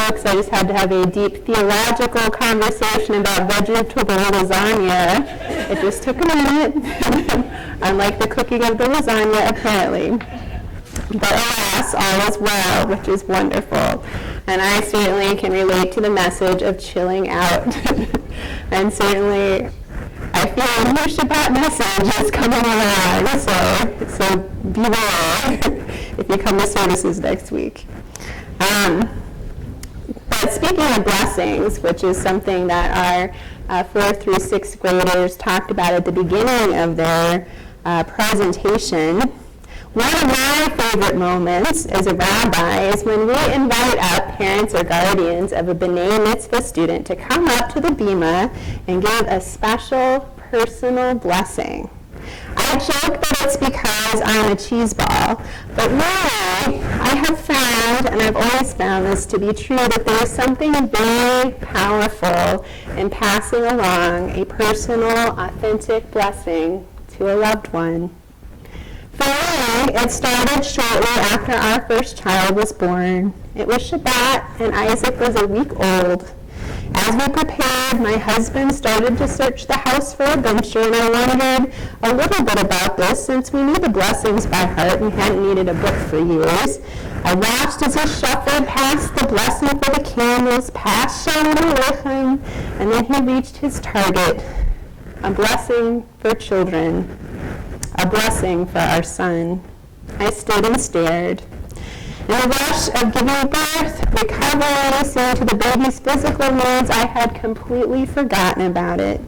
because I just had to have a deep theological conversation about vegetable lasagna. It just took a minute, unlike the cooking of the lasagna, apparently. But alas, all is well, which is wonderful. And I certainly can relate to the message of chilling out. And certainly, I feel a new Shabbat message is coming along, so beware if you come to services next week. But speaking of blessings, which is something that our 4th through 6th graders talked about at the beginning of their presentation, one of my favorite moments as a rabbi is when we invite up parents or guardians of a B'nai Mitzvah student to come up to the bima and give a special personal blessing. I joke that it's because I'm a cheese ball, but really, I have found, and I've always found this to be true, that there is something very powerful in passing along a personal, authentic blessing to a loved one. For me, it started shortly after our first child was born. It was Shabbat, and Isaac was a week old. As we prepared, my husband started to search the house for a bencher, and I wondered a little bit about this since we knew the blessings by heart and hadn't needed a book for years. I watched as he shuffled past the blessing for the candles, past Shalom Aleichem, and then he reached his target, a blessing for children, a blessing for our son. I stood and stared. In the rush of giving birth, recovering, seeing to the baby's physical needs, I had completely forgotten about it.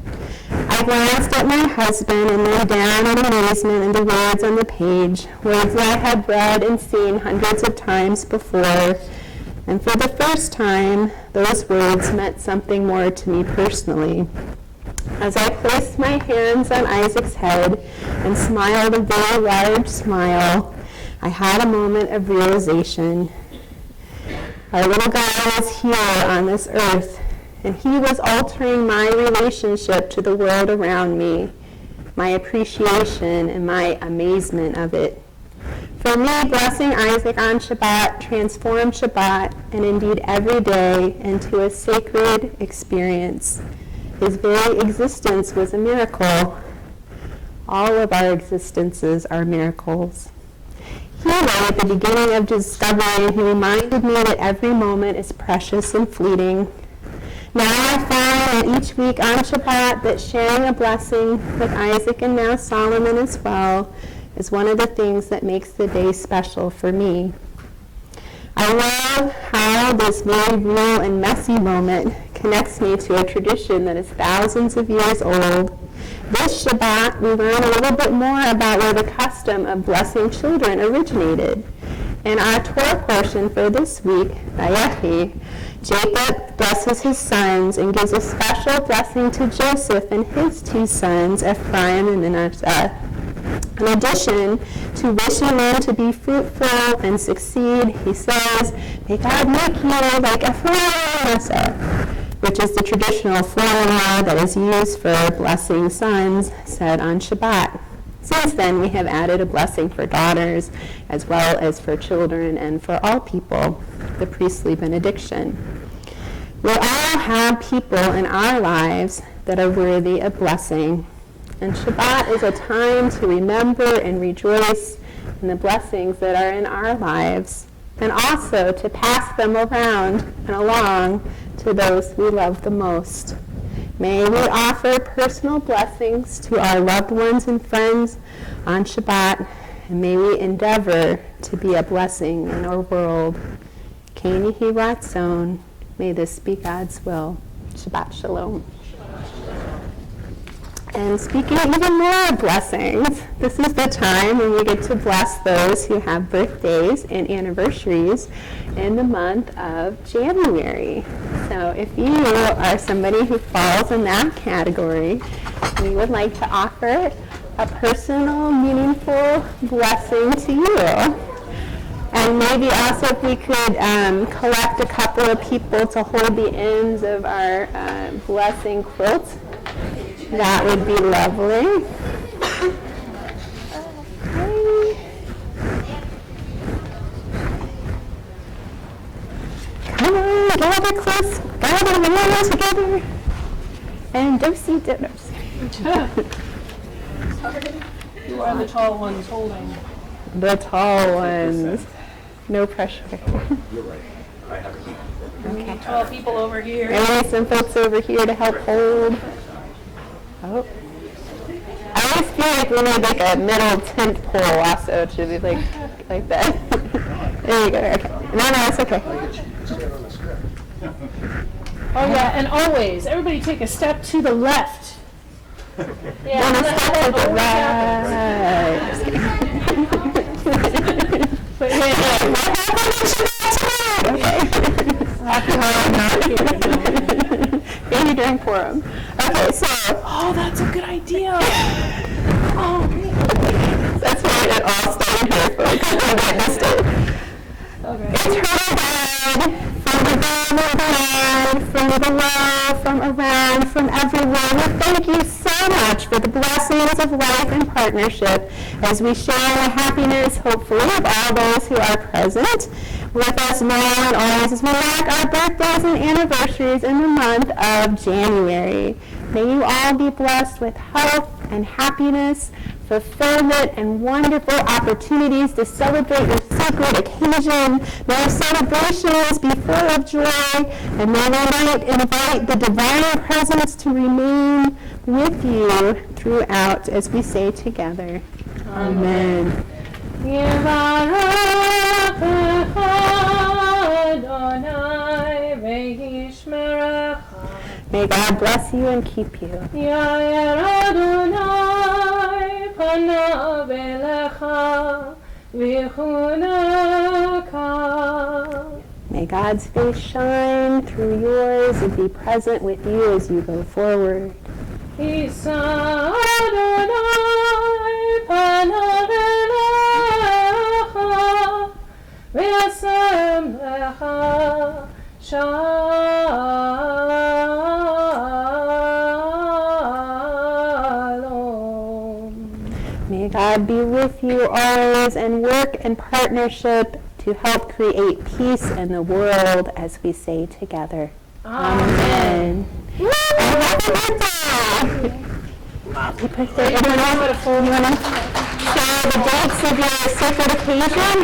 I glanced at my husband and then down in amazement at the words on the page, words that I had read and seen hundreds of times before. And for the first time, those words meant something more to me personally. As I placed my hands on Isaac's head and smiled a very large smile, I had a moment of realization. Our little guy was here on this earth, and he was altering my relationship to the world around me, my appreciation and my amazement of it. For me, blessing Isaac on Shabbat transformed Shabbat, and indeed every day, into a sacred experience. His very existence was a miracle. All of our existences are miracles. He at the beginning of discovery, he reminded me that every moment is precious and fleeting. Now I find that each week on Shabbat that sharing a blessing with Isaac and now Solomon as well is one of the things that makes the day special for me. I love how this very real and messy moment connects me to a tradition that is thousands of years old. This Shabbat, we learn a little bit more about where the custom of blessing children originated. In our Torah portion for this week, Vayechi, Jacob blesses his sons and gives a special blessing to Joseph and his 2 sons, Ephraim and Manasseh. In addition to wishing them to be fruitful and succeed, he says, "May God make you like Ephraim and Manasseh," which is the traditional formula that is used for blessing sons said on Shabbat. Since then, we have added a blessing for daughters as well as for children and for all people, the priestly benediction. We all have people in our lives that are worthy of blessing, and Shabbat is a time to remember and rejoice in the blessings that are in our lives, and also to pass them around and along to those we love the most. May we offer personal blessings to our loved ones and friends on Shabbat, and may we endeavor to be a blessing in our world. Keni Hi Ratzon, may this be God's will. Shabbat Shalom. And speaking even more of blessings, this is the time when we get to bless those who have birthdays and anniversaries in the month of January. So if you are somebody who falls in that category, we would like to offer a personal, meaningful blessing to you. And maybe also if we could collect a couple of people to hold the ends of our blessing quilt, that would be lovely. Come on, gather close, gather around together, and do-see dinners. Who are the tall ones holding? The tall ones. No pressure. You're right. I have it. Okay. 12 people over here. And we need some folks over here to help hold. Oh. I always feel like we need like a middle tent pole also. It should be like that. There you go. Okay. No, it's okay. Oh yeah, and always, everybody take a step to the left. Yeah, One step to the right. But yeah, Baby drink for him. Okay, so. oh, that's a good idea. That's why it all started here, folks. I witnessed it. Okay. Eternal God, from above and below, from below, from around, from everywhere, we thank you so much for the blessings of life and partnership as we share the happiness, hopefully, of all those who are present with us now and always as we mark our birthdays and anniversaries in the month of January. May you all be blessed with health and happiness, fulfillment, and wonderful opportunities to celebrate your sacred occasion. May our celebrations be full of joy, and may we might invite the divine presence to remain with you throughout as we say together. Amen. May God bless you and keep you. May God's face shine through yours and be present with you as you go forward. May God be with you always and work in partnership to help create peace in the world as we say together. Amen. Happy birthday! Happy birthday. You want to share the dates of your sacred occasion?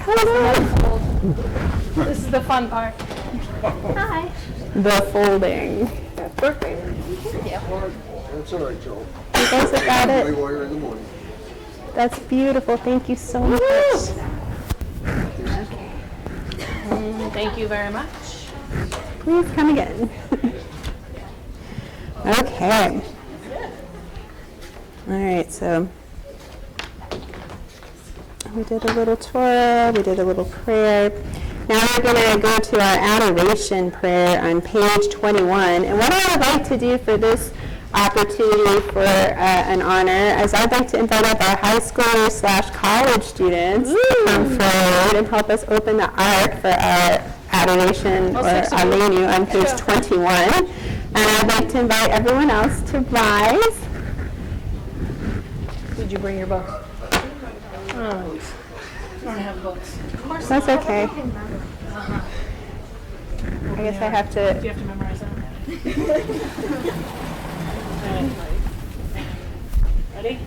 Hello. This is the fun part. Hi. The folding. Perfect. That's all right, Joel. You guys have got it. While you're in the morning. That's beautiful. Thank you so much. Thank you very much. Please come again. Okay. All right, so we did a little Torah, we did a little prayer. Now we're going to go to our adoration prayer on page 21. And what I would like to do for this opportunity for an honor is I'd like to invite up our high schoolers / college students to come forward and help us open the ark for our adoration or Aleinu on page 21. And I'd like to invite everyone else to rise. Did you bring your book? Oh, I don't have books. That's okay. I guess I have Do you to. have to memorize that? Ready?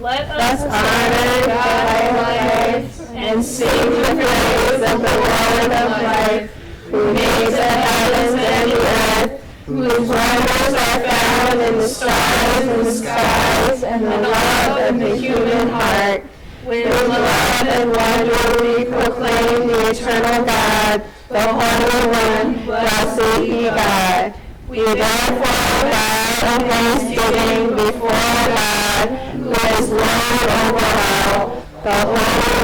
Let us honor thy life and sing the praise of the Lord of life, who made the heavens and the earth, whose wonders are found in the stars and the skies, and the love of the human heart. With love and wonder we proclaim the eternal God, the Holy One, blessed be God. We therefore bow in thanksgiving before God, who is Lord over all, the Holy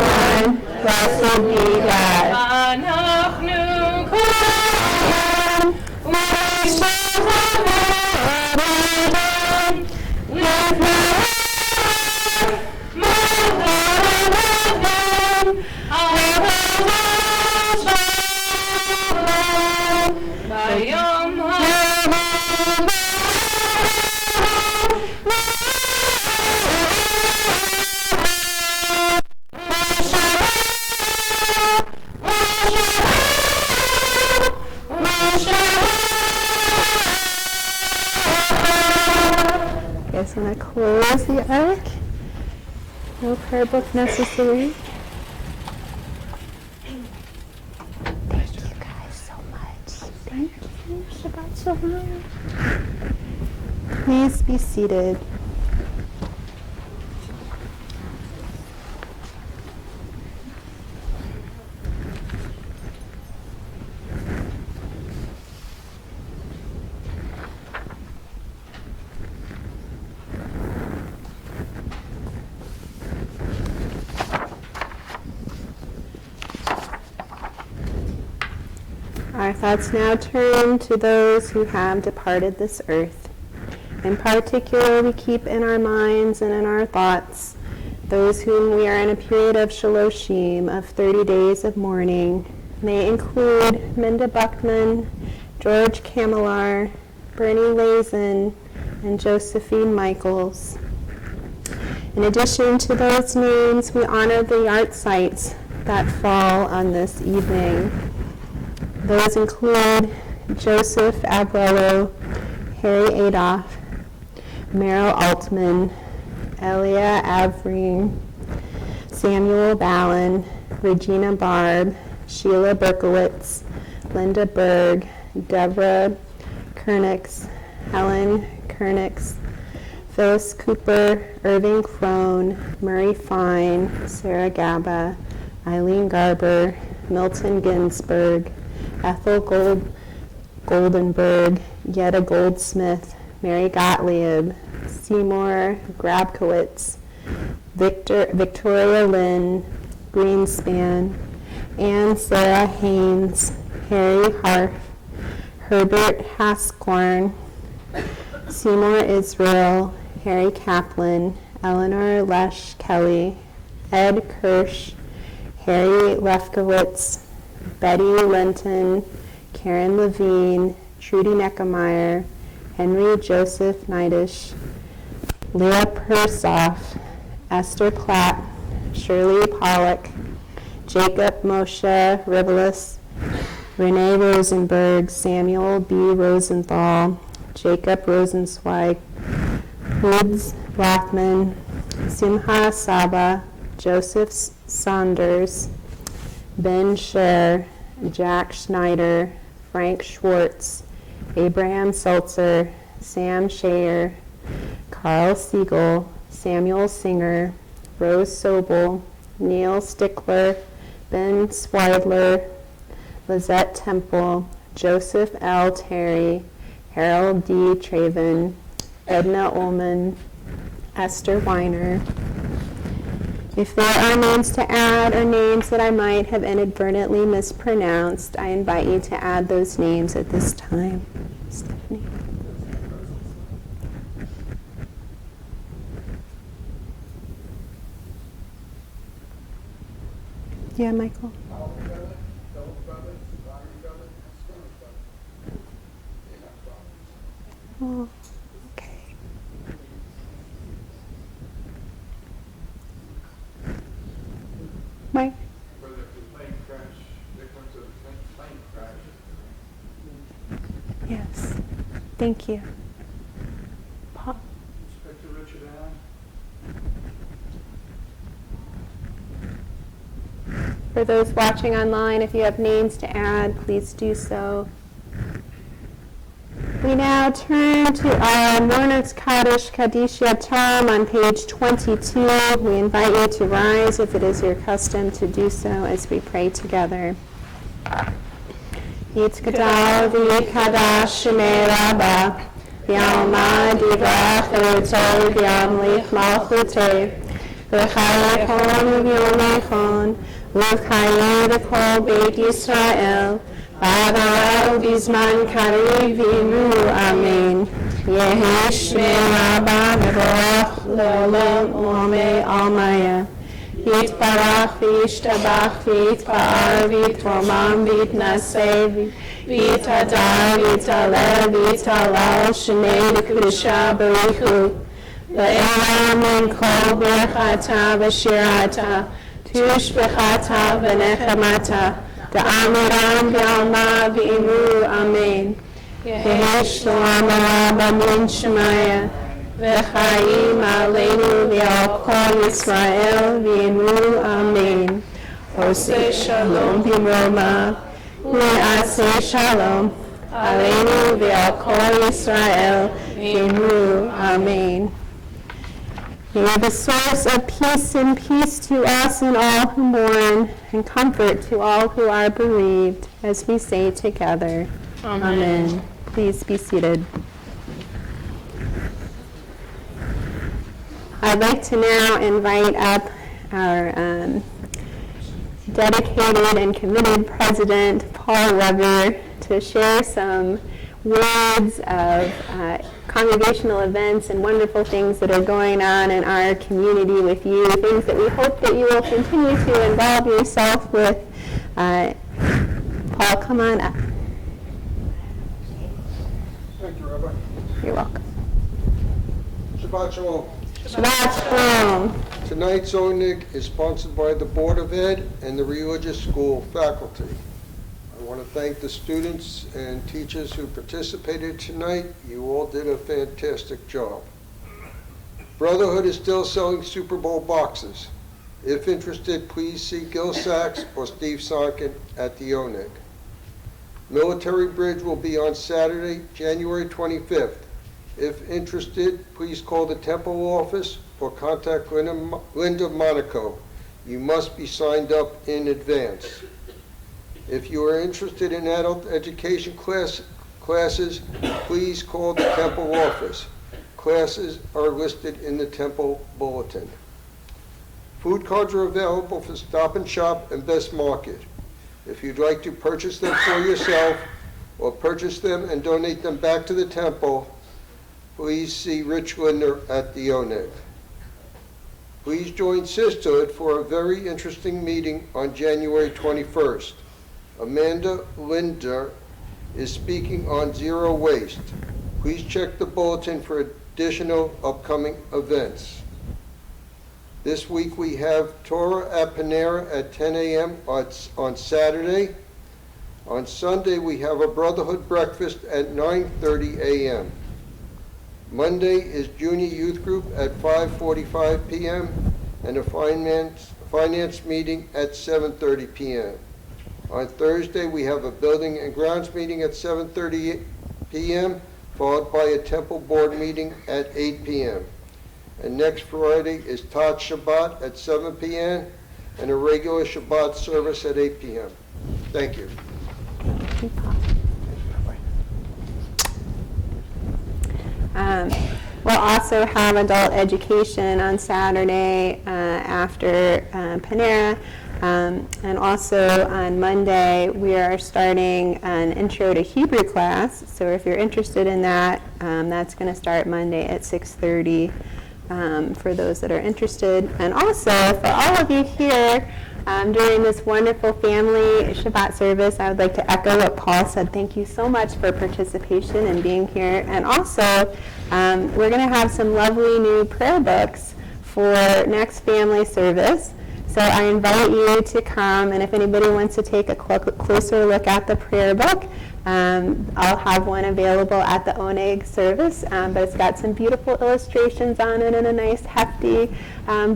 One, blessed be God. just want to close the ark. No prayer book necessary. Thank you guys so much. Thank you. Shabbat shalom. Please be seated. Our thoughts now turn to those who have departed this earth. In particular, we keep in our minds and in our thoughts those whom we are in a period of shaloshim, of 30 days of mourning. They include Minda Buckman, George Kamilar, Bernie Lazen, and Josephine Michaels. In addition to those names, we honor the yard sites that fall on this evening. Those include Joseph Abuelo, Harry Adolph, Merrill Altman, Elia Avery, Samuel Ballin, Regina Barb, Sheila Berkowitz, Linda Berg, Deborah Kernix, Helen Kernix, Phyllis Cooper, Irving Crone, Murray Fine, Sarah Gaba, Eileen Garber, Milton Ginsburg, Ethel Goldenberg, Yetta Goldsmith, Mary Gottlieb, Seymour Grabkowitz, Victoria Lynn, Greenspan, Anne Sarah Haynes, Harry Harf, Herbert Haskorn, Seymour Israel, Harry Kaplan, Eleanor Lesh Kelly, Ed Kirsch, Harry Lefkowitz, Betty Linton, Karen Levine, Trudy Neckemeyer, Henry Joseph Neidish, Leah Persoff, Esther Platt, Shirley Pollock, Jacob Moshe Rivelis, Renee Rosenberg, Samuel B. Rosenthal, Jacob Rosenzweig, Woods Blackman, Simha Saba, Joseph Saunders, Ben Scher, Jack Schneider, Frank Schwartz, Abraham Seltzer, Sam Shayer, Carl Siegel, Samuel Singer, Rose Sobel, Neil Stickler, Ben Swidler, Lizette Temple, Joseph L. Terry, Harold D. Traven, Edna Ullman, Esther Weiner. If there are names to add or names that I might have inadvertently mispronounced, I invite you to add those names at this time. Stephanie. Yeah, Michael. Oh, okay. Mike? For the plane crash, victims of the plane crash. Yes. Thank you. Paul? Inspector Richard Allen. For those watching online, if you have names to add, please do so. We now turn to our Mourner's Kaddish Kaddish Yatam on page 22. We invite you to rise if it is your custom to do so as we pray together. Yitkadal v'yikadash shemei Rabba v'yalma divrach eloto v'yamlich malchutei v'chayekon v'yomechon v'chayeh v'kol beit Yisrael Ba'ada ubizman kari v'imru amen. Yehi shmei Rabba mevorach le'olam u'amei almaya. Yitbarach v'yishtabach v'yitpa'ar v'yitromam v'yitnaseh v'yitadar v'yitaleh v'yitalal shnei l'kedusha b'richu. Le'elam min kol berachata v'shirata tushbechata v'nechamata Da'amiram v'alma v'imru amen. Yehi shloam Rabba min shemaya וחיים עלינו ועל כל ישראל ואמרו אמן. עושה שלום במרומה ונעשה שלום עלינו ועל כל ישראל ואמרו אמן. May the source of peace and peace to us and all who mourn, and comfort to all who are bereaved, as we say together. Amen. Please be seated. I'd like to now invite up our dedicated and committed President, Paul Weber, to share some words of congregational events and wonderful things that are going on in our community with you, things that we hope that you will continue to involve yourself with. Paul, come on up. Thank you, Rabbi. You're welcome. Shabbat Shalom. Shabbat Shalom. Tonight's Onig is sponsored by the Board of Ed and the Religious School faculty. I want to thank the students and teachers who participated tonight. You all did a fantastic job. Brotherhood is still selling Super Bowl boxes. If interested, please see Gil Sachs or Steve Sonkin at the Onig. Military Bridge will be on Saturday, January 25th. If interested, please call the Temple office or contact Linda Monaco. You must be signed up in advance. If you are interested in adult education classes, please call the Temple office. Classes are listed in the Temple bulletin. Food cards are available for Stop and Shop and Best Market. If you'd like to purchase them for yourself or purchase them and donate them back to the Temple, please see Rich Linder at the Onig. Please join Sisterhood for a very interesting meeting on January 21st. Amanda Linder is speaking on zero waste. Please check the bulletin for additional upcoming events. This week we have Torah at Panera at 10 a.m. on Saturday. On Sunday we have a Brotherhood breakfast at 9:30 a.m. Monday is Junior Youth Group at 5:45 p.m. and a finance meeting at 7:30 p.m. On Thursday, we have a Building and Grounds meeting at 7:30 p.m., followed by a Temple Board meeting at 8 p.m. And next Friday is Tat Shabbat at 7 p.m. and a regular Shabbat service at 8 p.m. Thank you. We'll also have adult education on Saturday after Panera. And also on Monday, we are starting an Intro to Hebrew class. So if you're interested in that, that's going to start Monday at 6:30 for those that are interested. And also, for all of you here during this wonderful family Shabbat service, I would like to echo what Paul said. Thank you so much for participation and being here. And also, we're going to have some lovely new prayer books for next family service. So I invite you to come, and if anybody wants to take a closer look at the prayer book, I'll have one available at the Oneg service, but it's got some beautiful illustrations on it and a nice hefty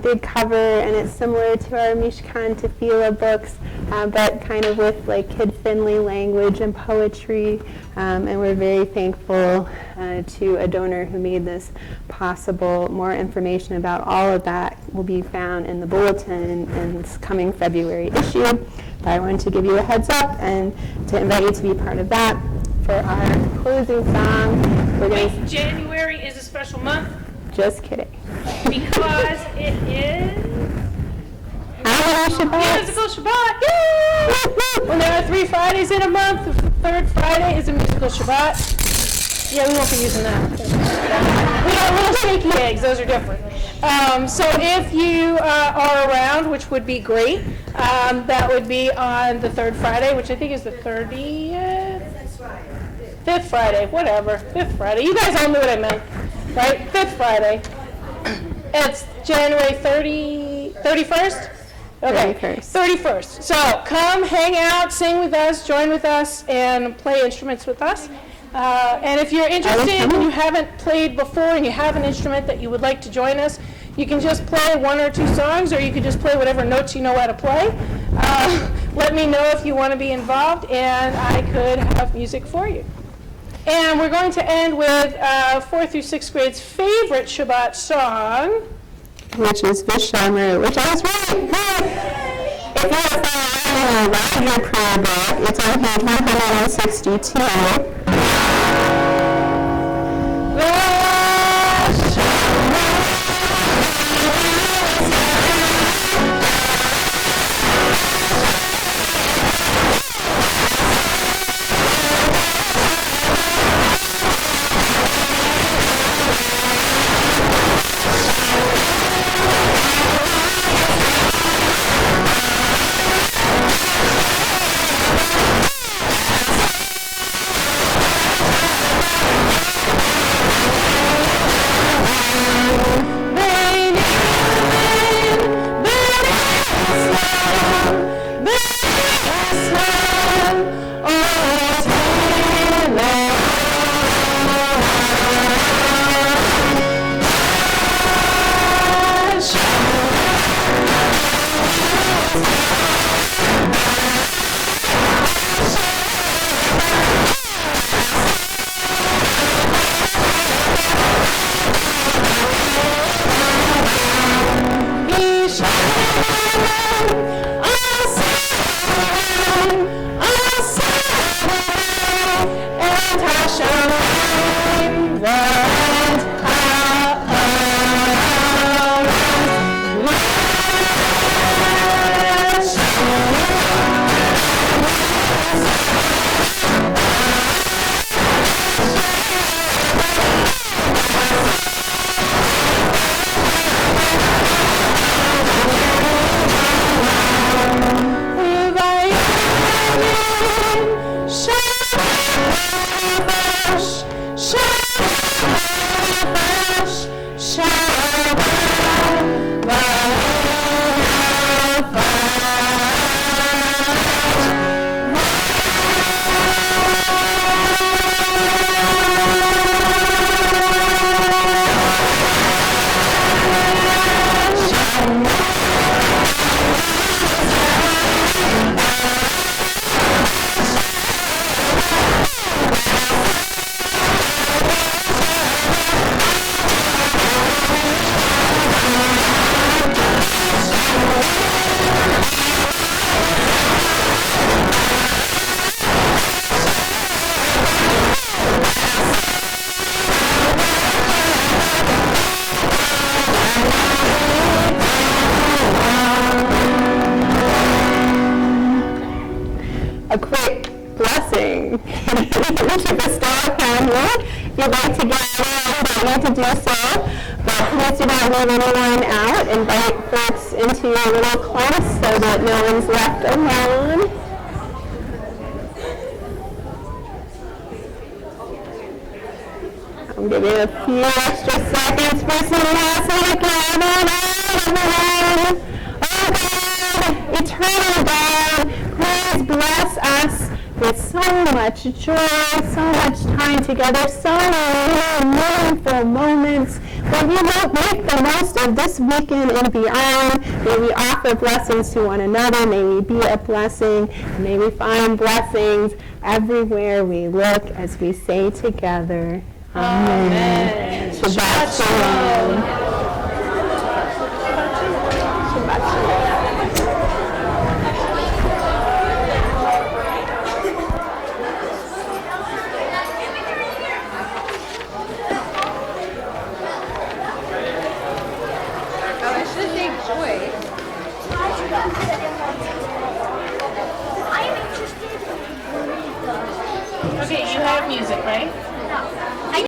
big cover, and it's similar to our Mishkan Tefillah books, but kind of with like kid-friendly language and poetry, and we're very thankful to a donor who made this possible. More information about all of that will be found in the bulletin in this coming February issue. But I wanted to give you a heads up and to invite you to be part of that. For our closing song, we're going to... January is a special month. Just kidding. Because it is... How many Shabbats? Musical Shabbat! Yay! When there are 3 Fridays in a month, the third Friday is a musical Shabbat. Yeah, we won't be using that. We got little shaky eggs, those are different. So if you are around, which would be great, that would be on the third Friday, which I think is the 30th? 5th Friday, whatever, 5th Friday. You guys all knew what I meant, right? 5th Friday. It's January 31st? Okay, 31st. So come hang out, sing with us, join with us, and play instruments with us. And if you're interested and you haven't played before and you have an instrument that you would like to join us, you can just play 1 or 2 songs, or you can just play whatever notes you know how to play. Let me know if you want to be involved, and I could have music for you. And we're going to end with 4th through 6th grade's favorite Shabbat song, which is Vishomer, which I was really good. If you have followed your prayer book, it's on page 162. A quick blessing. Each of us start family. If you'd like to get out, you don't need to do so, but please do not leave anyone out. Invite folks into your little class so that no one's left alone. I'm giving you a few extra seconds for some last everyone. Oh God, eternal God, please bless us with so much joy, so much time together, so many meaningful moments. When we don't make the most of this weekend and beyond, may we offer blessings to one another. May we be a blessing. May we find blessings everywhere we look as we say together, Amen. Shabbat Shalom. Shabbat Shalom. Okay, you have music, right?